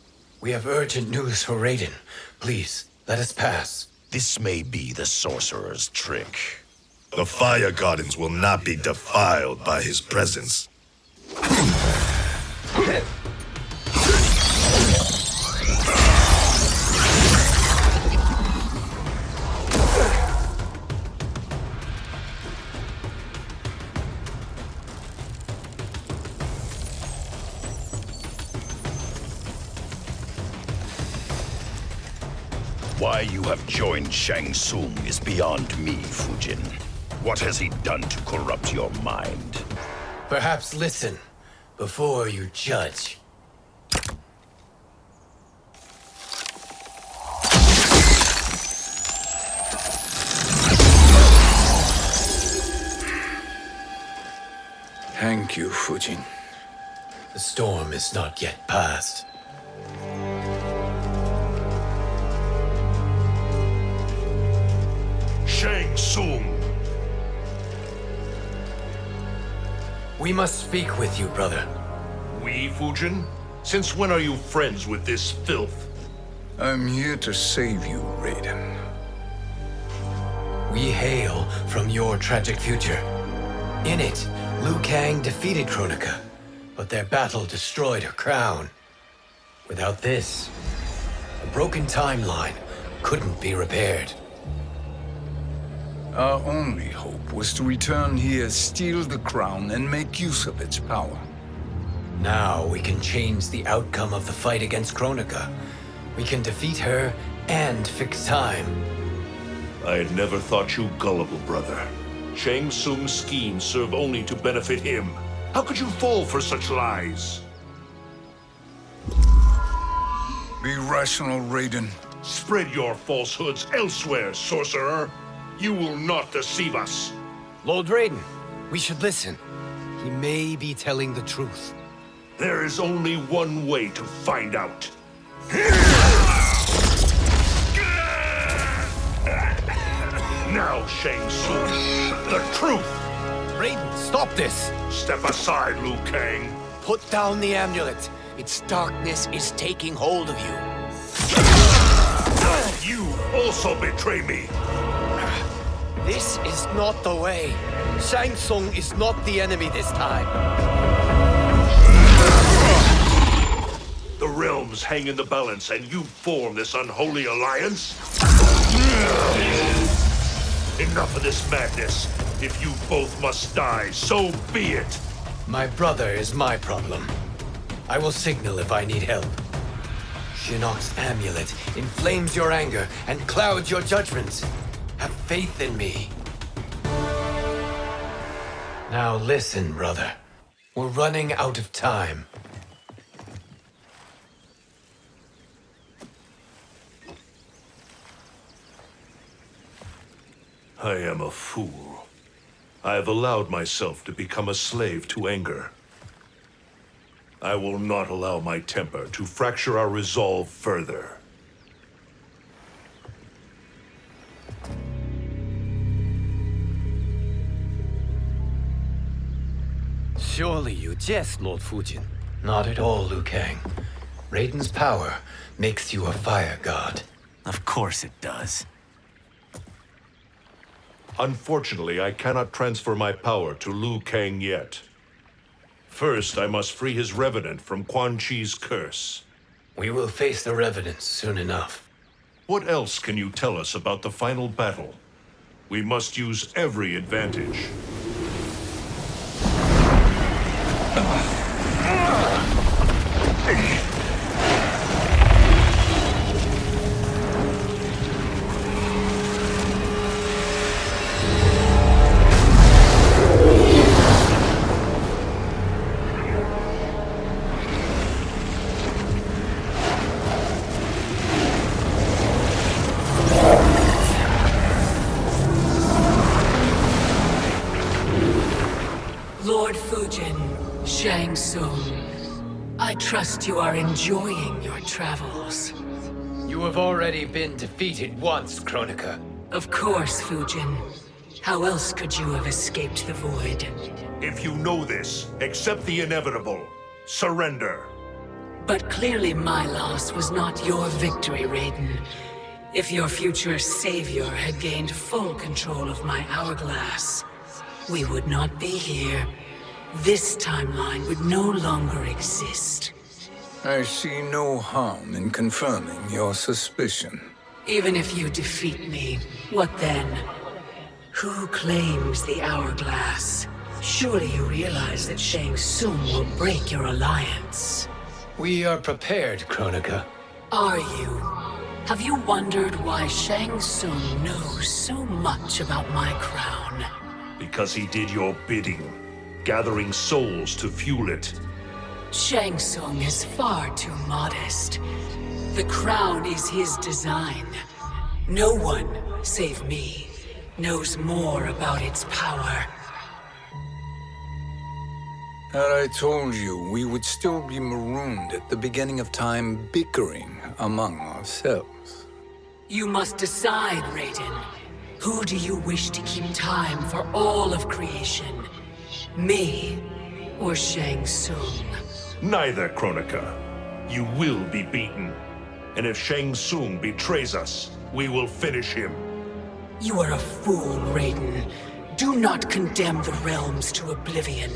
We have urgent news for Raiden. Please, let us pass. This may be the sorcerer's trick. The fire gardens will not be defiled by his presence. Why you have joined Shang Tsung is beyond me, Fujin. What has he done to corrupt your mind? Perhaps listen before you judge. Thank you, Fujin. The storm is not yet past. Shang Tsung! We must speak with you, brother. We, Fujin? Since when are you friends with this filth? I'm here to save you, Raiden. We hail from your tragic future. In it, Liu Kang defeated Kronika, but their battle destroyed her crown. Without this, a broken timeline couldn't be repaired. Our only hope was to return here, steal the crown, and make use of its power. Now we can change the outcome of the fight against Kronika. We can defeat her and fix time. I had never thought you gullible, brother. Shang Tsung's schemes serve only to benefit him. How could you fall for such lies? Be rational, Raiden. Spread your falsehoods elsewhere, sorcerer. You will not deceive us. Lord Raiden, we should listen. He may be telling the truth. There is only one way to find out. Now, Shang Tsung, the truth! Raiden, stop this! Step aside, Liu Kang. Put down the amulet. Its darkness is taking hold of you. You also betray me. This is not the way. Shang Tsung is not the enemy this time. The realms hang in the balance, and you form this unholy alliance? Enough of this madness. If you both must die, so be it. My brother is my problem. I will signal if I need help. Shinnok's amulet inflames your anger and clouds your judgments. Have faith in me. Now listen, brother. We're running out of time. I am a fool. I have allowed myself to become a slave to anger. I will not allow my temper to fracture our resolve further. Surely you jest, Lord Fujin. Not at all, Liu Kang. Raiden's power makes you a fire god. Of course it does. Unfortunately, I cannot transfer my power to Liu Kang yet. First, I must free his revenant from Quan Chi's curse. We will face the revenants soon enough. What else can you tell us about the final battle? We must use every advantage. Lord Fujin, Shang Tsung, I trust you are enjoying your travels. You have already been defeated once, Kronika. Of course, Fujin. How else could you have escaped the void? If you know this, accept the inevitable. Surrender. But clearly my loss was not your victory, Raiden. If your future savior had gained full control of my hourglass, we would not be here. This timeline would no longer exist. I see no harm in confirming your suspicion. Even if you defeat me, what then? Who claims the hourglass? Surely you realize that Shang Tsung will break your alliance. We are prepared, Kronika. Are you? Have you wondered why Shang Tsung knows so much about my crown? Because he did your bidding, gathering souls to fuel it. Shang Tsung is far too modest. The crown is his design. No one, save me, knows more about its power. Had I told you, we would still be marooned at the beginning of time, bickering among ourselves. You must decide, Raiden. Who do you wish to keep time for all of creation? Me or Shang Tsung? Neither, Kronika. You will be beaten. And if Shang Tsung betrays us, we will finish him. You are a fool, Raiden. Do not condemn the realms to oblivion.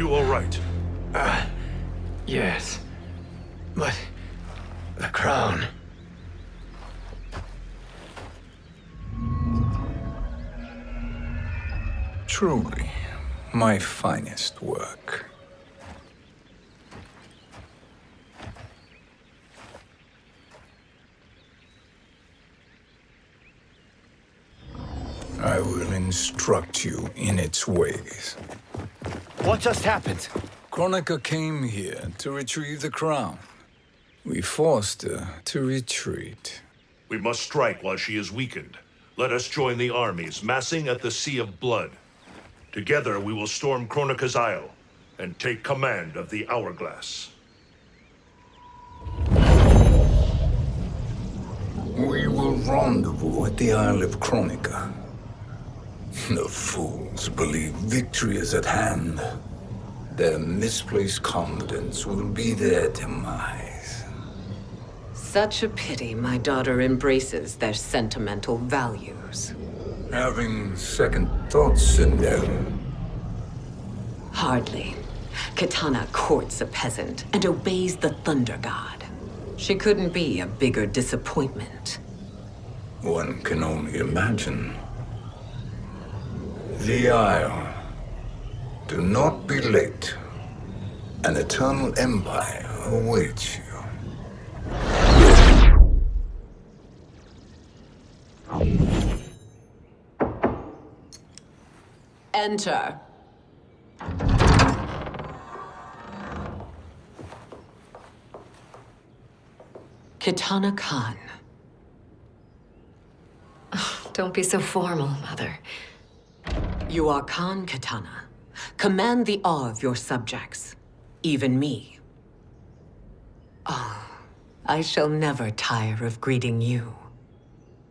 you all right? Yes. But the crown. Truly, my finest work. I will instruct you in its ways. What just happened? Kronika came here to retrieve the crown. We forced her to retreat. We must strike while she is weakened. Let us join the armies massing at the Sea of Blood. Together we will storm Kronika's Isle and take command of the Hourglass. We will rendezvous at the Isle of Kronika. The fools believe victory is at hand. Their misplaced confidence will be their demise. Such a pity my daughter embraces their sentimental values. Having second thoughts in them. Hardly. Kitana courts a peasant and obeys the Thunder God. She couldn't be a bigger disappointment. One can only imagine. The Isle. Do not be late. An eternal empire awaits you. Enter. Kitana Kahn. Don't be so formal, Mother. You are Khan Kitana. Command the awe of your subjects, even me. Oh, I shall never tire of greeting you.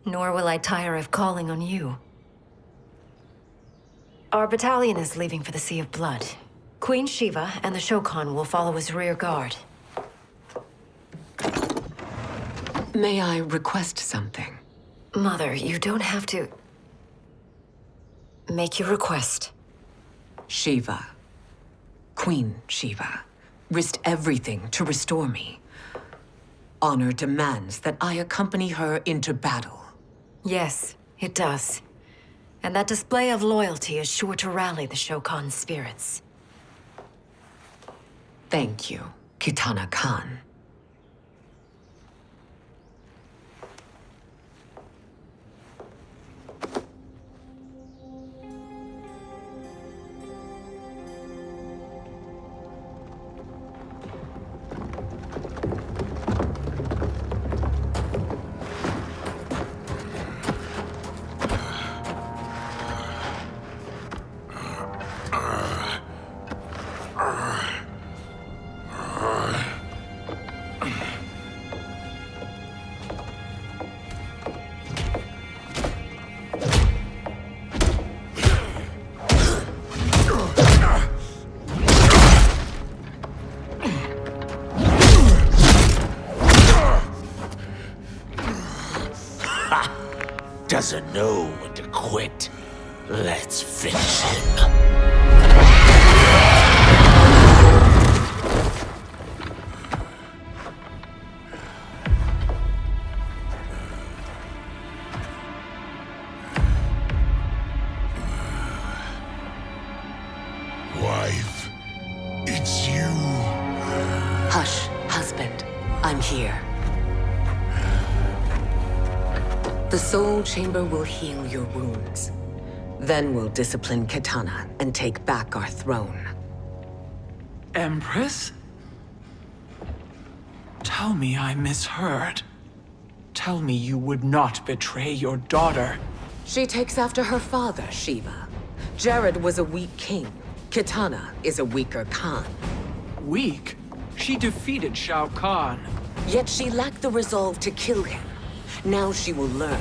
Nor will I tire of calling on you. Our battalion is leaving for the Sea of Blood. Queen Shiva and the Shao Kahn will follow as rear guard. May I request something? Mother, you don't have to... Make your request. Shiva, Queen Shiva, risked everything to restore me. Honor demands that I accompany her into battle. Yes, it does. And that display of loyalty is sure to rally the Shao Kahn's spirits. Thank you, Kitana Kahn. Doesn't know when to quit. Let's finish him. Wife, it's you. Hush, husband. I'm here. The Soul Chamber will heal your wounds. Then we'll discipline Kitana and take back our throne. Empress? Tell me I misheard. Tell me you would not betray your daughter. She takes after her father, Shiva. Jared was a weak king. Kitana is a weaker Khan. Weak? She defeated Shao Kahn. Yet she lacked the resolve to kill him. Now she will learn.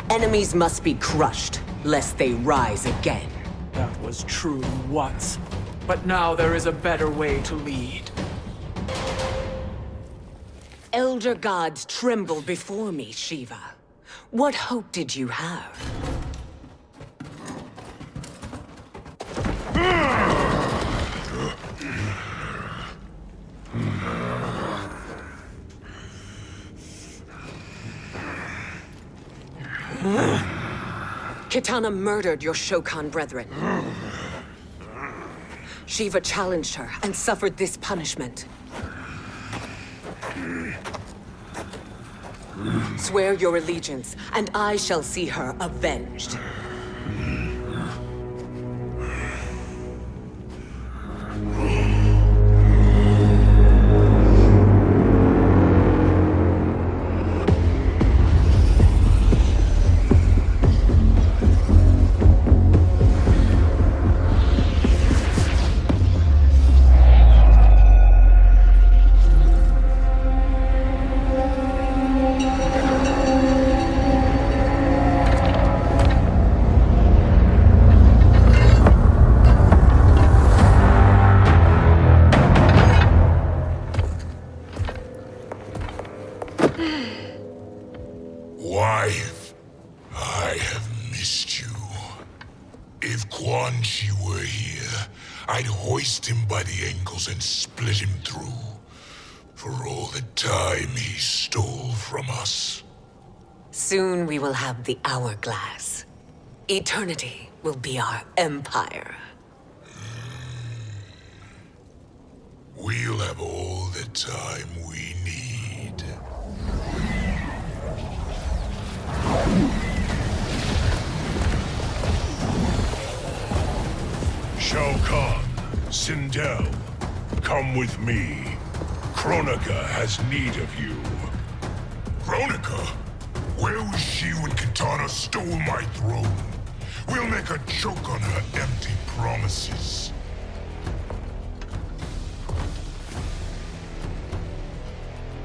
Enemies must be crushed, lest they rise again. That was true once. But now there is a better way to lead. Elder gods tremble before me, Shiva. What hope did you have? Kitana murdered your Shao Kahn brethren. Shiva challenged her and suffered this punishment. Swear your allegiance, and I shall see her avenged. Wife, I have missed you. If Quan Chi were here, I'd hoist him by the ankles and split him through. For all the time he stole from us. Soon we will have the hourglass. Eternity will be our empire. We'll have all the time we need. Shao Kahn, Sindel, come with me. Kronika has need of you. Kronika? Where was she when Kitana stole my throne? We'll make a joke on her empty promises.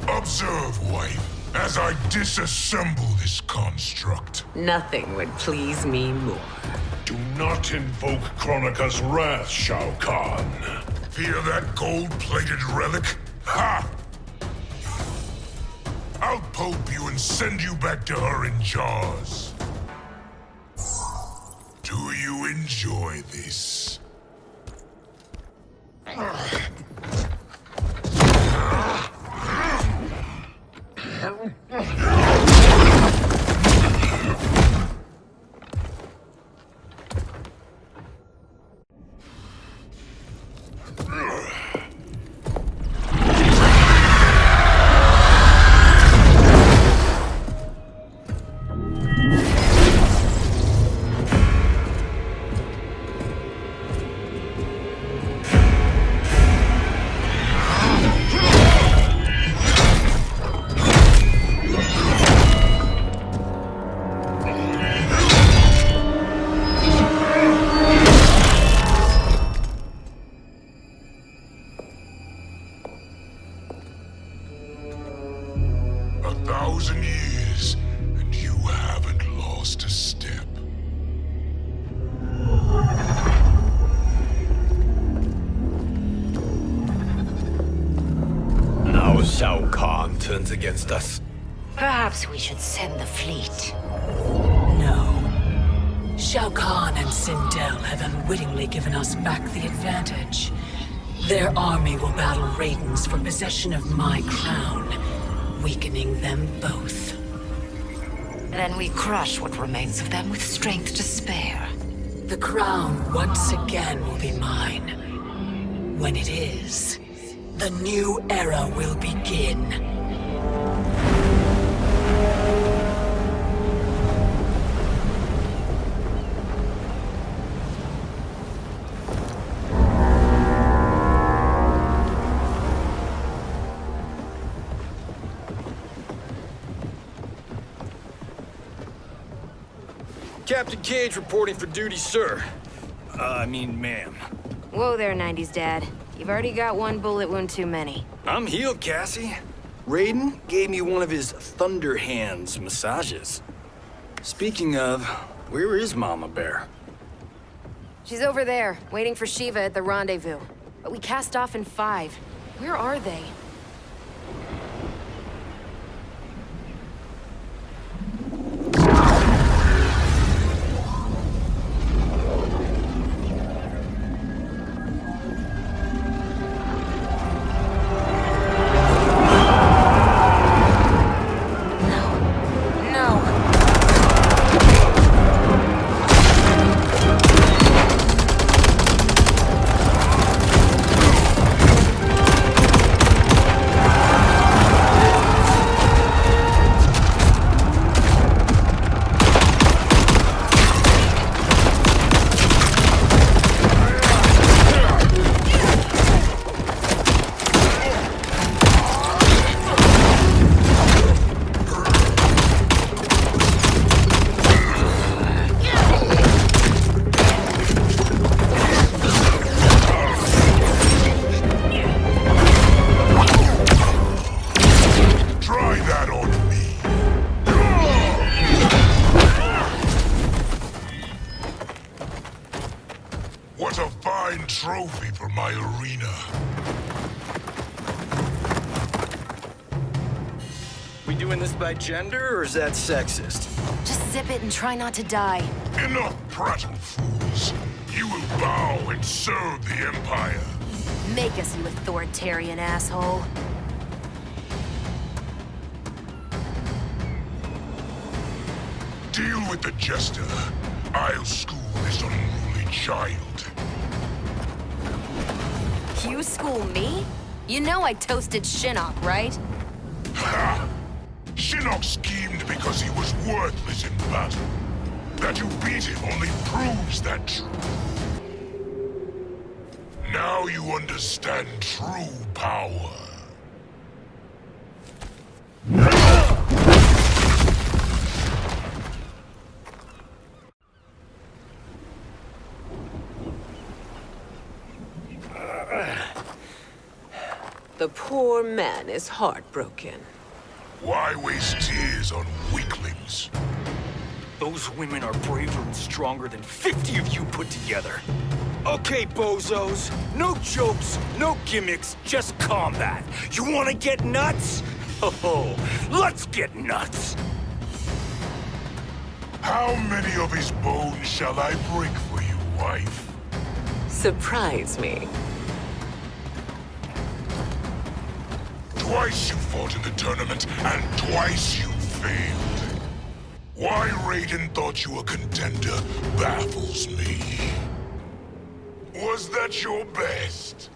Observe, wife, as I disassemble this construct. Nothing would please me more. Do not invoke Kronika's wrath, Shao Kahn. Fear that gold-plated relic? Ha! I'll pope you and send you back to her in jars. Do you enjoy this? Shao Kahn turns against us. Perhaps we should send the fleet. No. Shao Kahn and Sindel have unwittingly given us back the advantage. Their army will battle Raidens for possession of my crown, weakening them both. Then we crush what remains of them with strength to spare. The crown once again will be mine. When it is, the new era will begin. Captain Cage reporting for duty, sir. Ma'am. Whoa there, 90s dad. You've already got one bullet wound too many. I'm healed, Cassie. Raiden gave me one of his Thunder Hands massages. Speaking of, where is Mama Bear? She's over there, waiting for Shiva at the rendezvous. But we cast off in 5. Where are they? fine trophy for my arena. We doing this by gender, or is that sexist? Just zip it and try not to die. Enough prattle, fools. You will bow and serve the Empire. Make us, you authoritarian asshole. Deal with the jester. I'll school this unruly child. You school me? You know I toasted Shinnok, right? Ha! Shinnok schemed because he was worthless in battle. That you beat him only proves that true. Now you understand true power. The poor man is heartbroken. Why waste tears on weaklings? Those women are braver and stronger than 50 of you put together. Okay, bozos. No jokes, no gimmicks, just combat. You wanna get nuts? Oh, let's get nuts! How many of his bones shall I break for you, wife? Surprise me. Twice you fought in the tournament, and twice you failed. Why Raiden thought you a contender baffles me. Was that your best?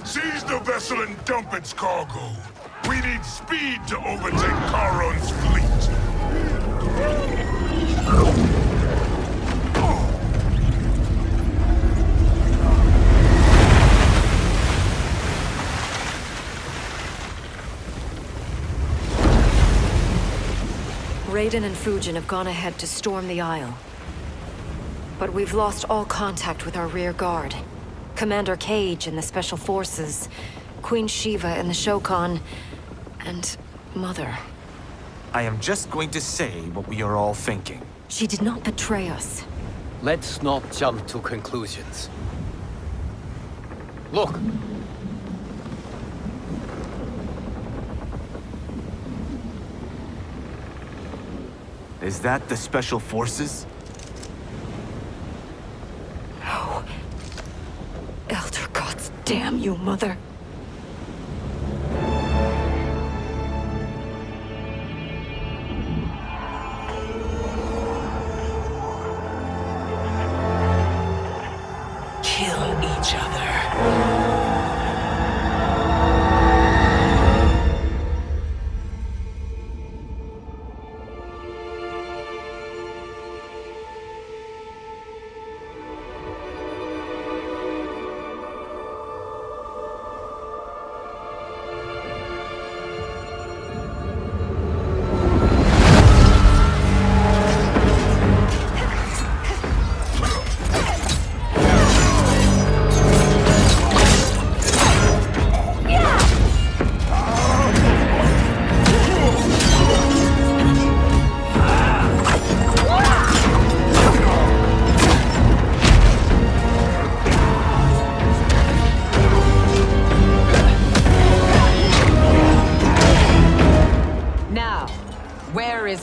Seize the vessel and dump its cargo. We need speed to overtake Charon's fleet. Raiden and Fujin have gone ahead to storm the Isle. But we've lost all contact with our rear guard. Commander Cage and the Special Forces, Queen Shiva and the Shao Kahn, and Mother. I am just going to say what we are all thinking. She did not betray us. Let's not jump to conclusions. Look! Is that the Special Forces? No. Elder gods damn you, Mother. Kill each other.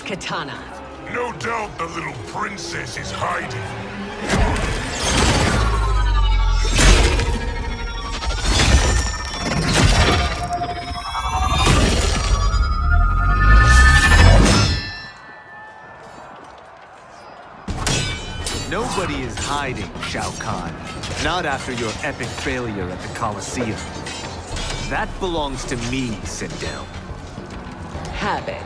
Kitana. No doubt the little princess is hiding. Nobody is hiding, Shao Kahn. Not after your epic failure at the Koliseum. That belongs to me, Sindel. Have it.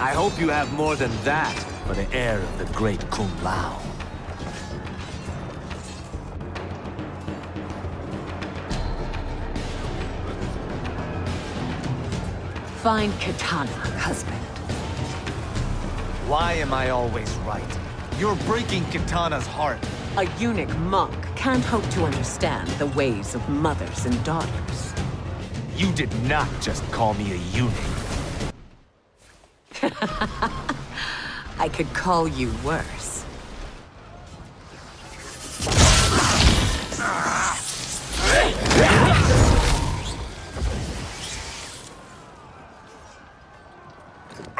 I hope you have more than that for the heir of the great Kung Lao. find Kitana, husband. Why am I always right? You're breaking Kitana's heart. A eunuch monk can't hope to understand the ways of mothers and daughters. You did not just call me a eunuch. I could call you worse.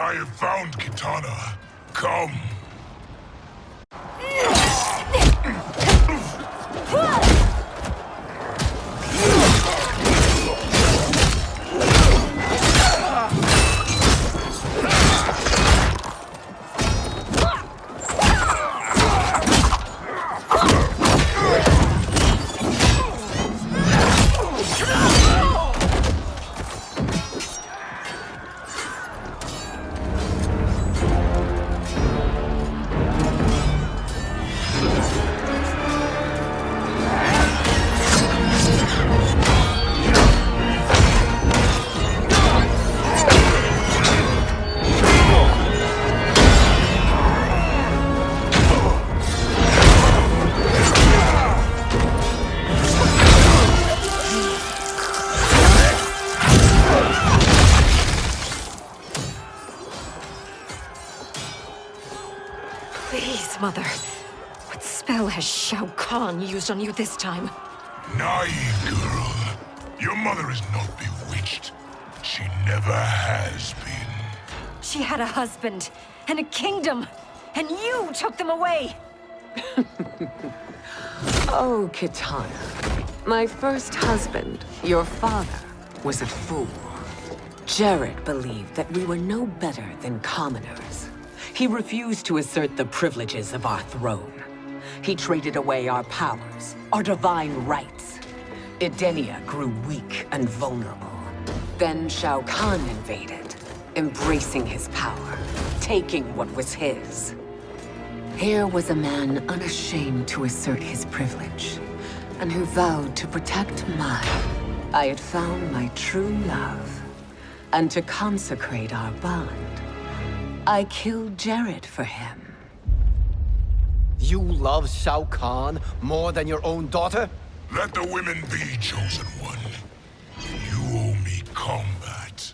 I have found Kitana. Come. Please, Mother. What spell has Shao Kahn used on you this time? Naive girl. Your mother is not bewitched. She never has been. She had a husband and a kingdom, and you took them away! Oh, Kitana. My first husband, your father, was a fool. Jared believed that we were no better than commoners. He refused to assert the privileges of our throne. He traded away our powers, our divine rights. Edenia grew weak and vulnerable. Then Shao Kahn invaded, embracing his power, taking what was his. Here was a man unashamed to assert his privilege, and who vowed to protect mine. I had found my true love, and to consecrate our bond, I killed Jared for him. You love Shao Kahn more than your own daughter? Let the women be, chosen one. You owe me combat.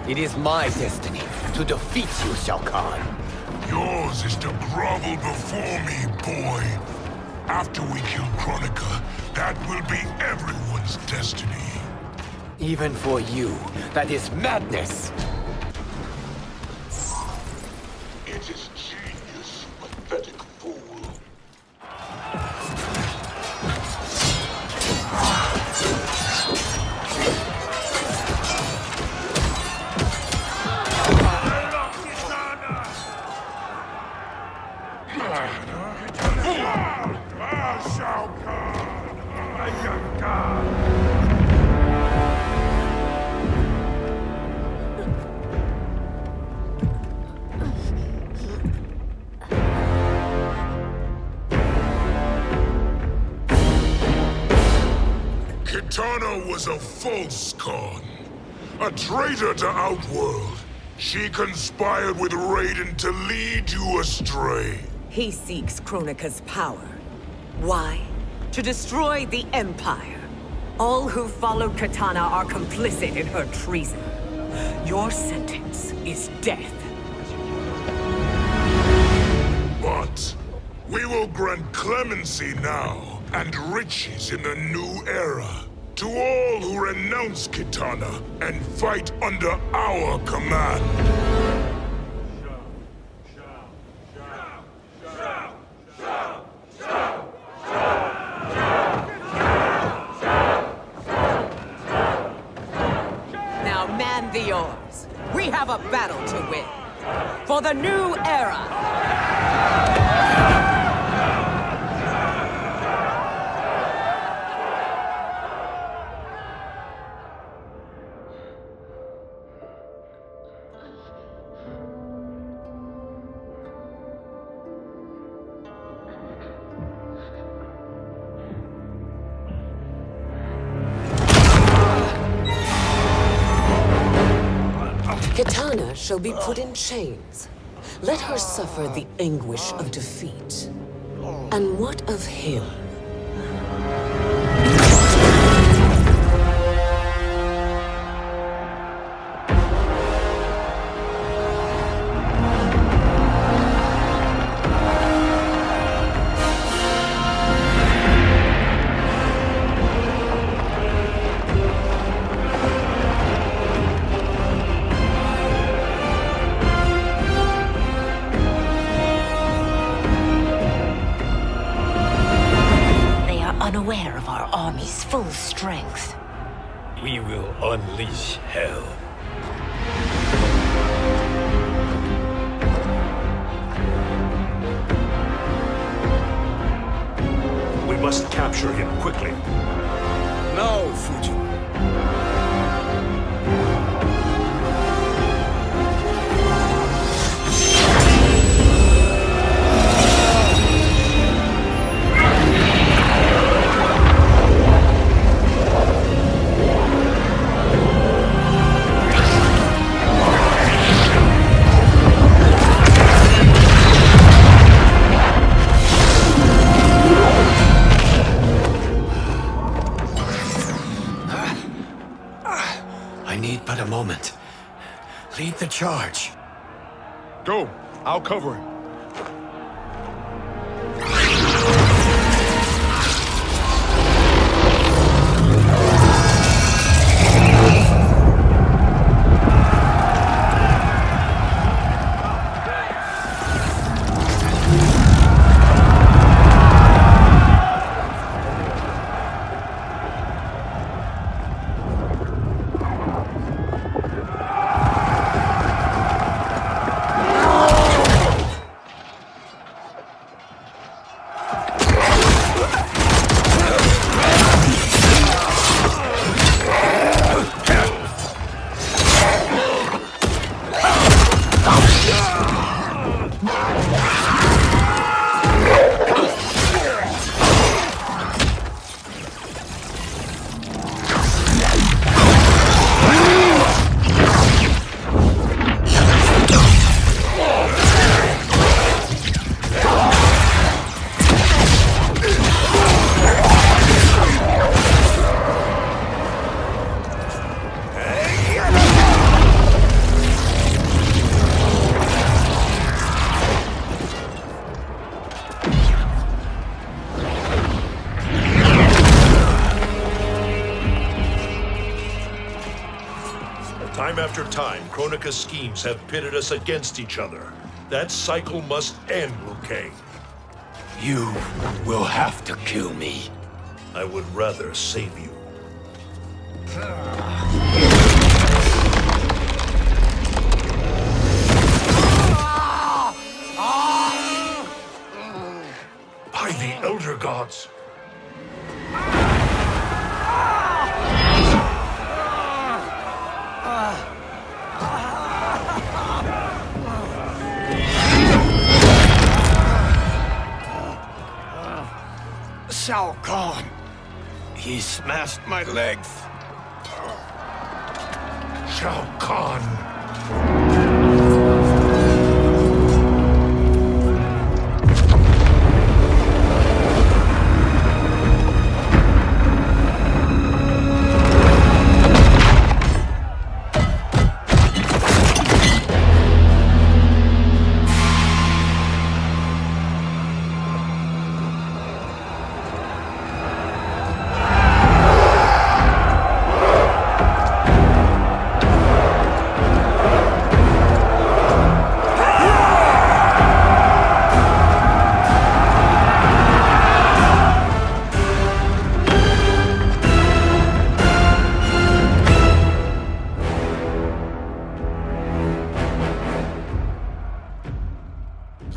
It is my destiny to defeat you, Shao Kahn. Yours is to grovel before me, boy. After we kill Kronika, that will be everyone's destiny. Even for you, that is madness. It is genius, you pathetic fool. Shao Kahn, my young god. Kitana was a false Khan, a traitor to Outworld. She conspired with Raiden to lead you astray. He seeks Kronika's power. Why? To destroy the Empire. All who followed Kitana are complicit in her treason. Your sentence is death. But we will grant clemency now and riches in the new era to all who renounce Kitana and fight under our command. Now man the oars. We have a battle to win. For the new era! Kitana shall be put in chains. Let her suffer the anguish of defeat. And what of him? Unaware of our army's full strength. We will unleash hell. We must capture him quickly. Now, Fujin. But a moment. Lead the charge. Go. I'll cover him. Time after time, Kronika's schemes have pitted us against each other. That cycle must end, Liu Kang. You will have to kill me. I would rather save you. By the Elder Gods! Shao Kahn! He smashed my legs! Shao Kahn!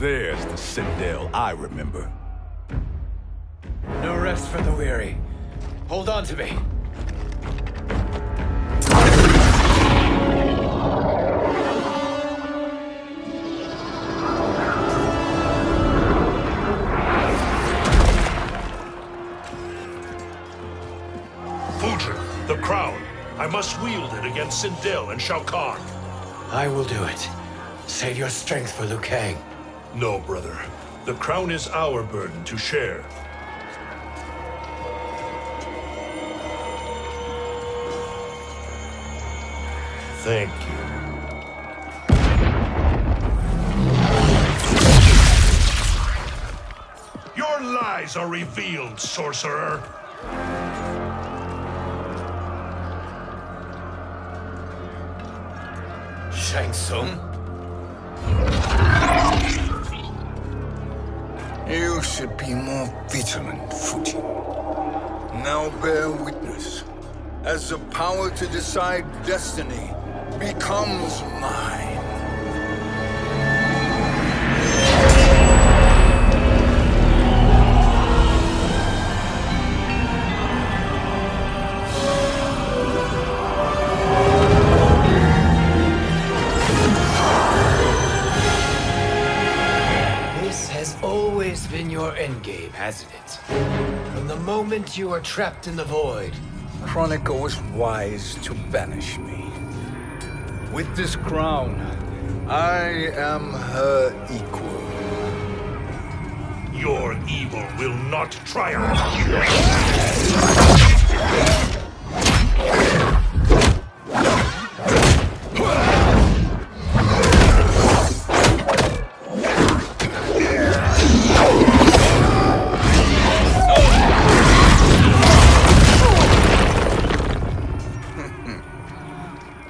There's the Citadel I remember. No rest for the weary. Hold on to me. Fujin, the crown. I must wield it against Sindel and Shao Kahn. I will do it. Save your strength for Liu Kang. No, brother. The crown is our burden to share. Thank you. Your lies are revealed, sorcerer. Shang Tsung? You should be more vigilant, Fujin. Now bear witness, as the power to decide destiny becomes mine. Always been your endgame, hasn't it? From the moment you were trapped in the void. Kronika was wise to banish me. With this crown, I am her equal. Your evil will not triumph.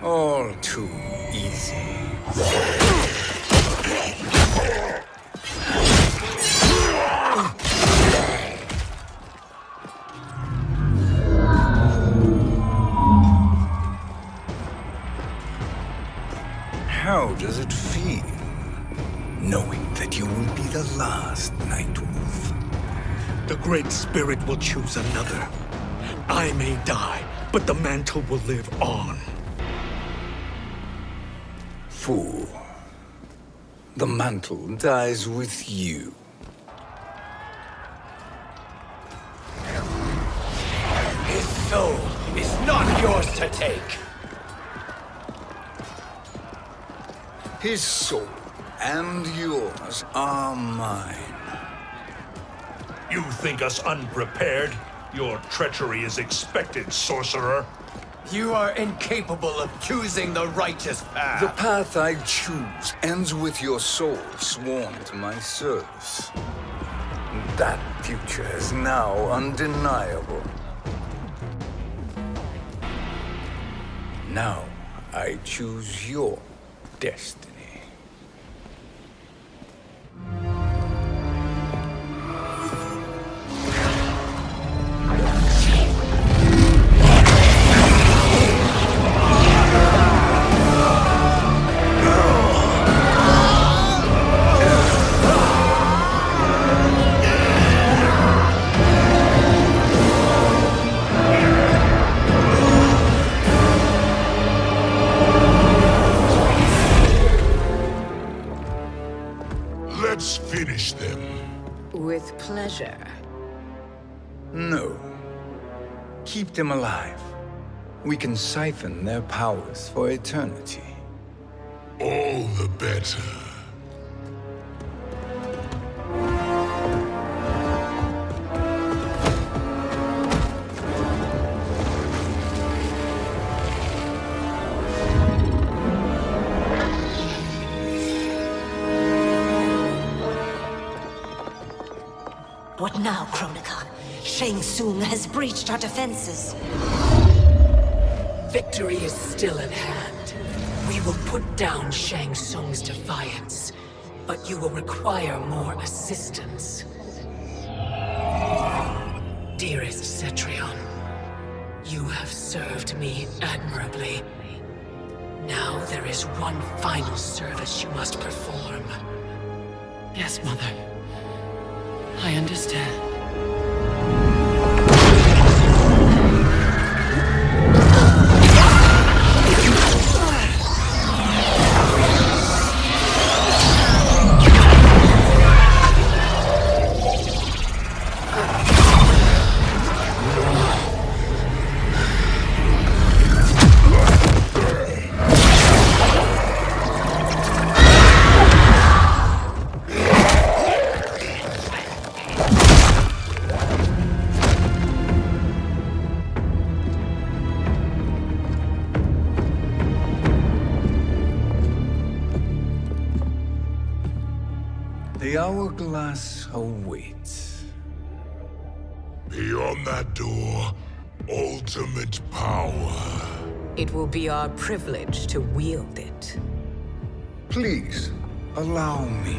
All too easy. How does it feel, knowing that you will be the last Nightwolf? The Great Spirit will choose another. I may die, but the mantle will live on. Fool. The mantle dies with you. His soul is not yours to take. His soul and yours are mine. You think us unprepared? Your treachery is expected, sorcerer. You are incapable of choosing the righteous path. The path I choose ends with your soul sworn to my service. That future is now undeniable. Now I choose your destiny. Let's finish them. With pleasure. No. Keep them alive. We can siphon their powers for eternity. All the better. What now, Kronika? Shang Tsung has breached our defenses. Victory is still at hand. We will put down Shang Tsung's defiance, but you will require more assistance. Dearest Cetrion, you have served me admirably. Now there is one final service you must perform. Yes, Mother. I understand. The hourglass awaits. Beyond that door, ultimate power. It will be our privilege to wield it. Please, allow me.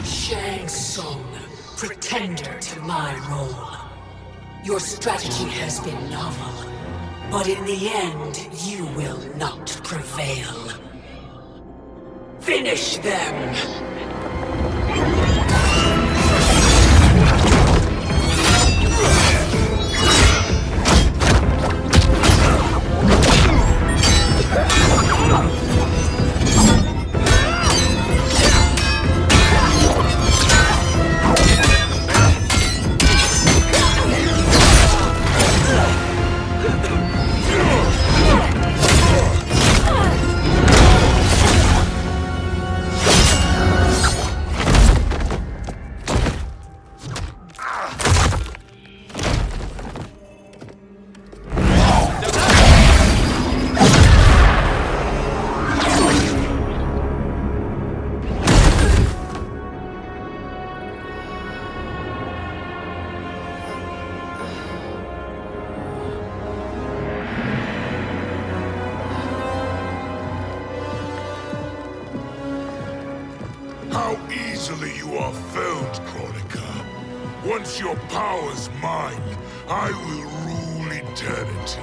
Shang Tsung, pretender to my role. Your strategy has been novel, but in the end, you will not prevail. Finish them! How easily you are felled, Kronika. Once your power's mine, I will rule eternity.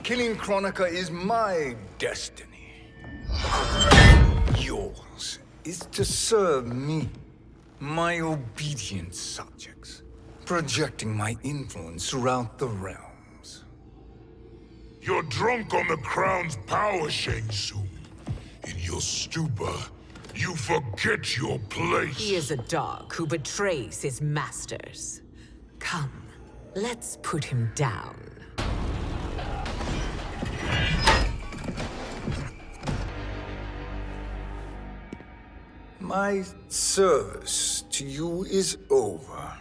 Killing Kronika is my destiny. Yours is to serve me, my obedient subjects, projecting my influence throughout the realms. You're drunk on the crown's power, Shang Tsung. In your stupor, you forget your place. He is a dog who betrays his masters. Come, let's put him down. My service to you is over.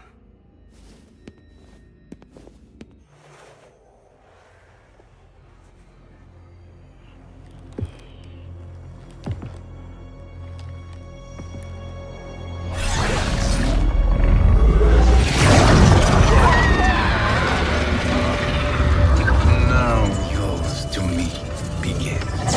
Now yours to me begins.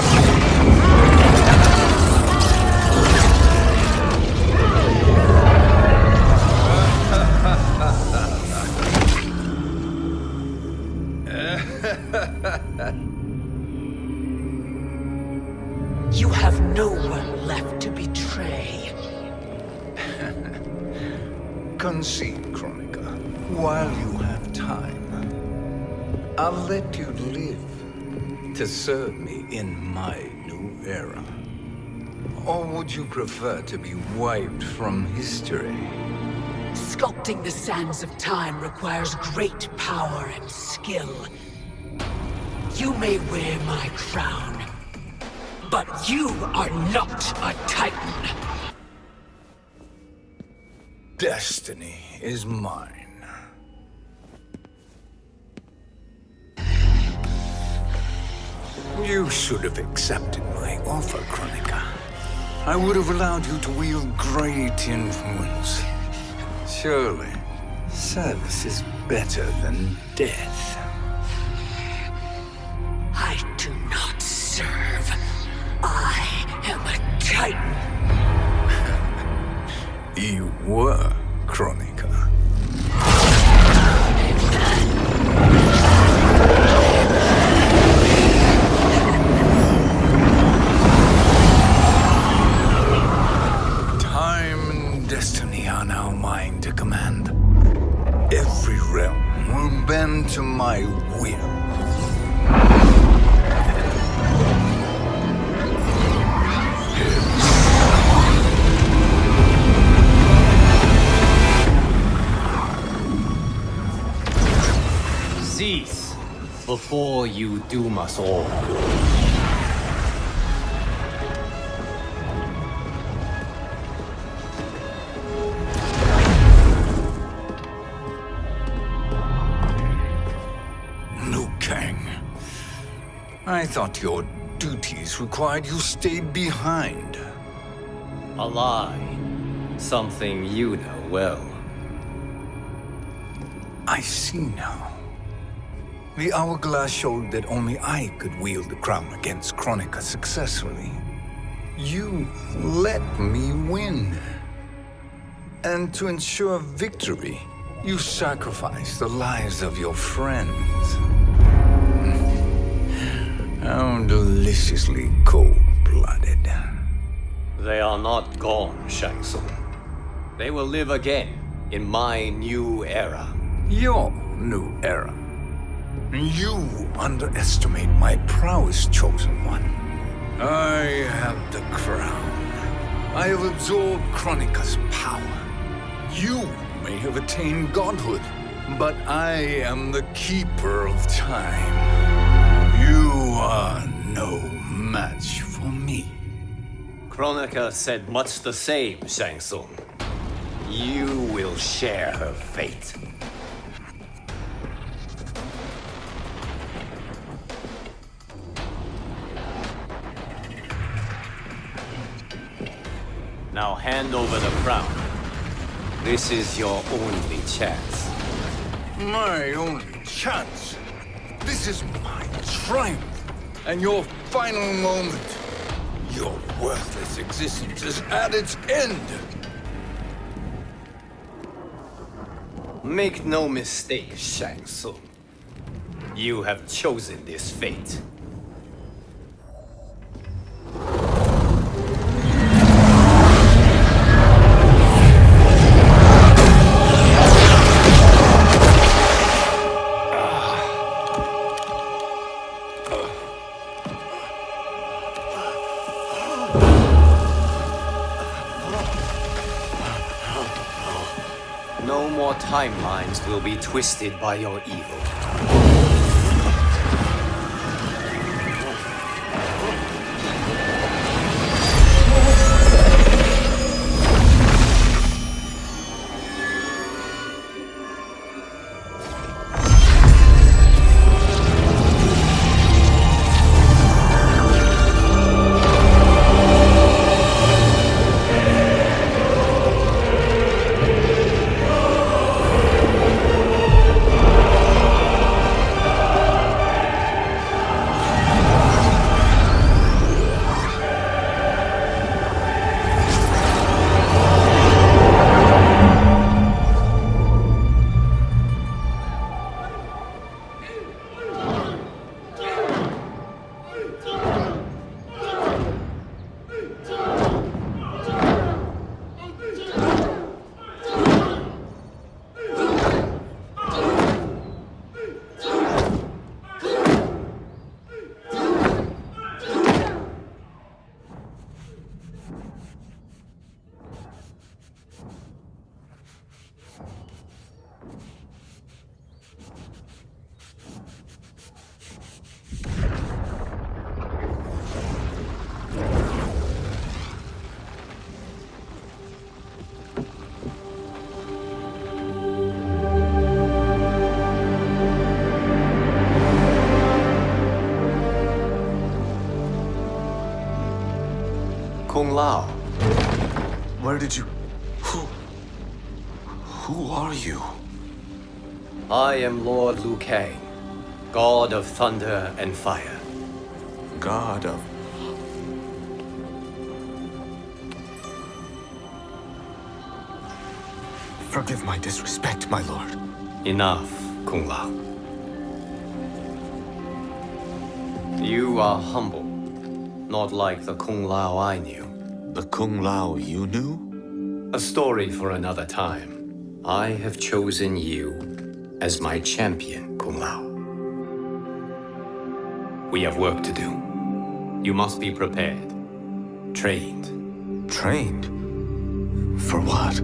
You have no one left to betray. Concede, Kronika, while you have time. I'll let you live to serve me in my new era. Or would you prefer to be wiped from history? Sculpting the sands of time requires great power and skill. You may wear my crown, but you are not a Titan. Destiny is mine. You should have accepted my offer, Kronika. I would have allowed you to wield great influence. Surely, service is better than death. I do not serve. I am a Titan. You were, Kronika. Time and destiny are now mine to command. Every realm will bend to my will. before you doom us all. Liu Kang, I thought your duties required you stayed behind. A lie. Something you know well. I see now. The hourglass showed that only I could wield the crown against Kronika successfully. You let me win. And to ensure victory, you sacrificed the lives of your friends. How deliciously cold-blooded. They are not gone, Shang Tsung. They will live again in my new era. Your new era. You underestimate my prowess, Chosen One. I have the crown. I have absorbed Kronika's power. You may have attained godhood, but I am the keeper of time. You are no match for me. Kronika said much the same, Shang Tsung. You will share her fate. Now hand over the crown. This is your only chance. My only chance? This is my triumph, and your final moment. Your worthless existence is at its end. Make no mistake, Shang Tsung. You have chosen this fate. No more timelines will be twisted by your evil. Kung Lao. Where did you... Who are you? I am Lord Liu Kang, God of Thunder and Fire. God of... Forgive my disrespect, my lord. Enough, Kung Lao. You are humble, not like the Kung Lao I knew. The Kung Lao you knew? A story for another time. I have chosen you as my champion, Kung Lao. We have work to do. You must be prepared. Trained. Trained? For what?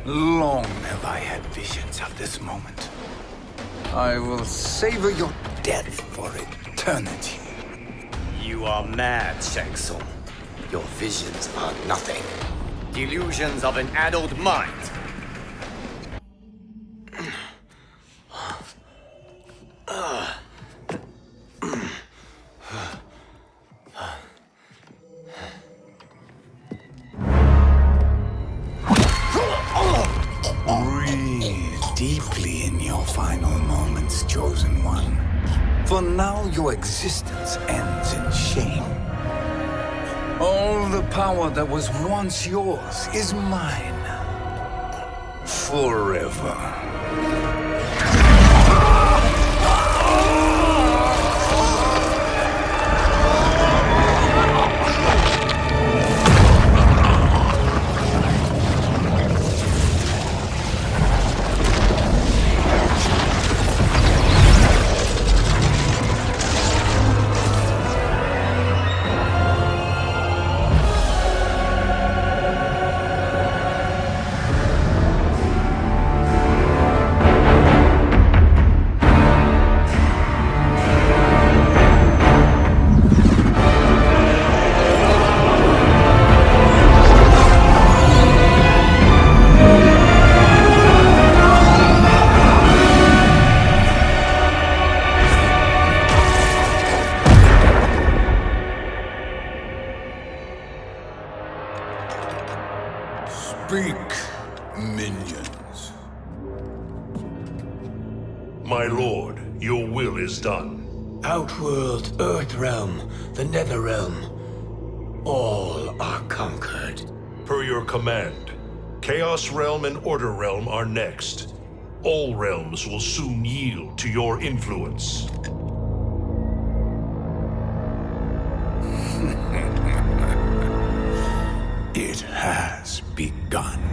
Long have I had visions of this moment. I will savor your death for eternity. You are mad, Shang Tsung. Your visions are nothing. Delusions of an adult mind. Breathe deeply in your final moments, Chosen One. For now, your existence ends in shame. All the power that was once yours is mine. Forever. Speak, minions. My lord, your will is done. Outworld, Earthrealm, the Netherrealm. All are conquered. Per your command, Chaos Realm and Order Realm are next. All realms will soon yield to your influence. It has begun.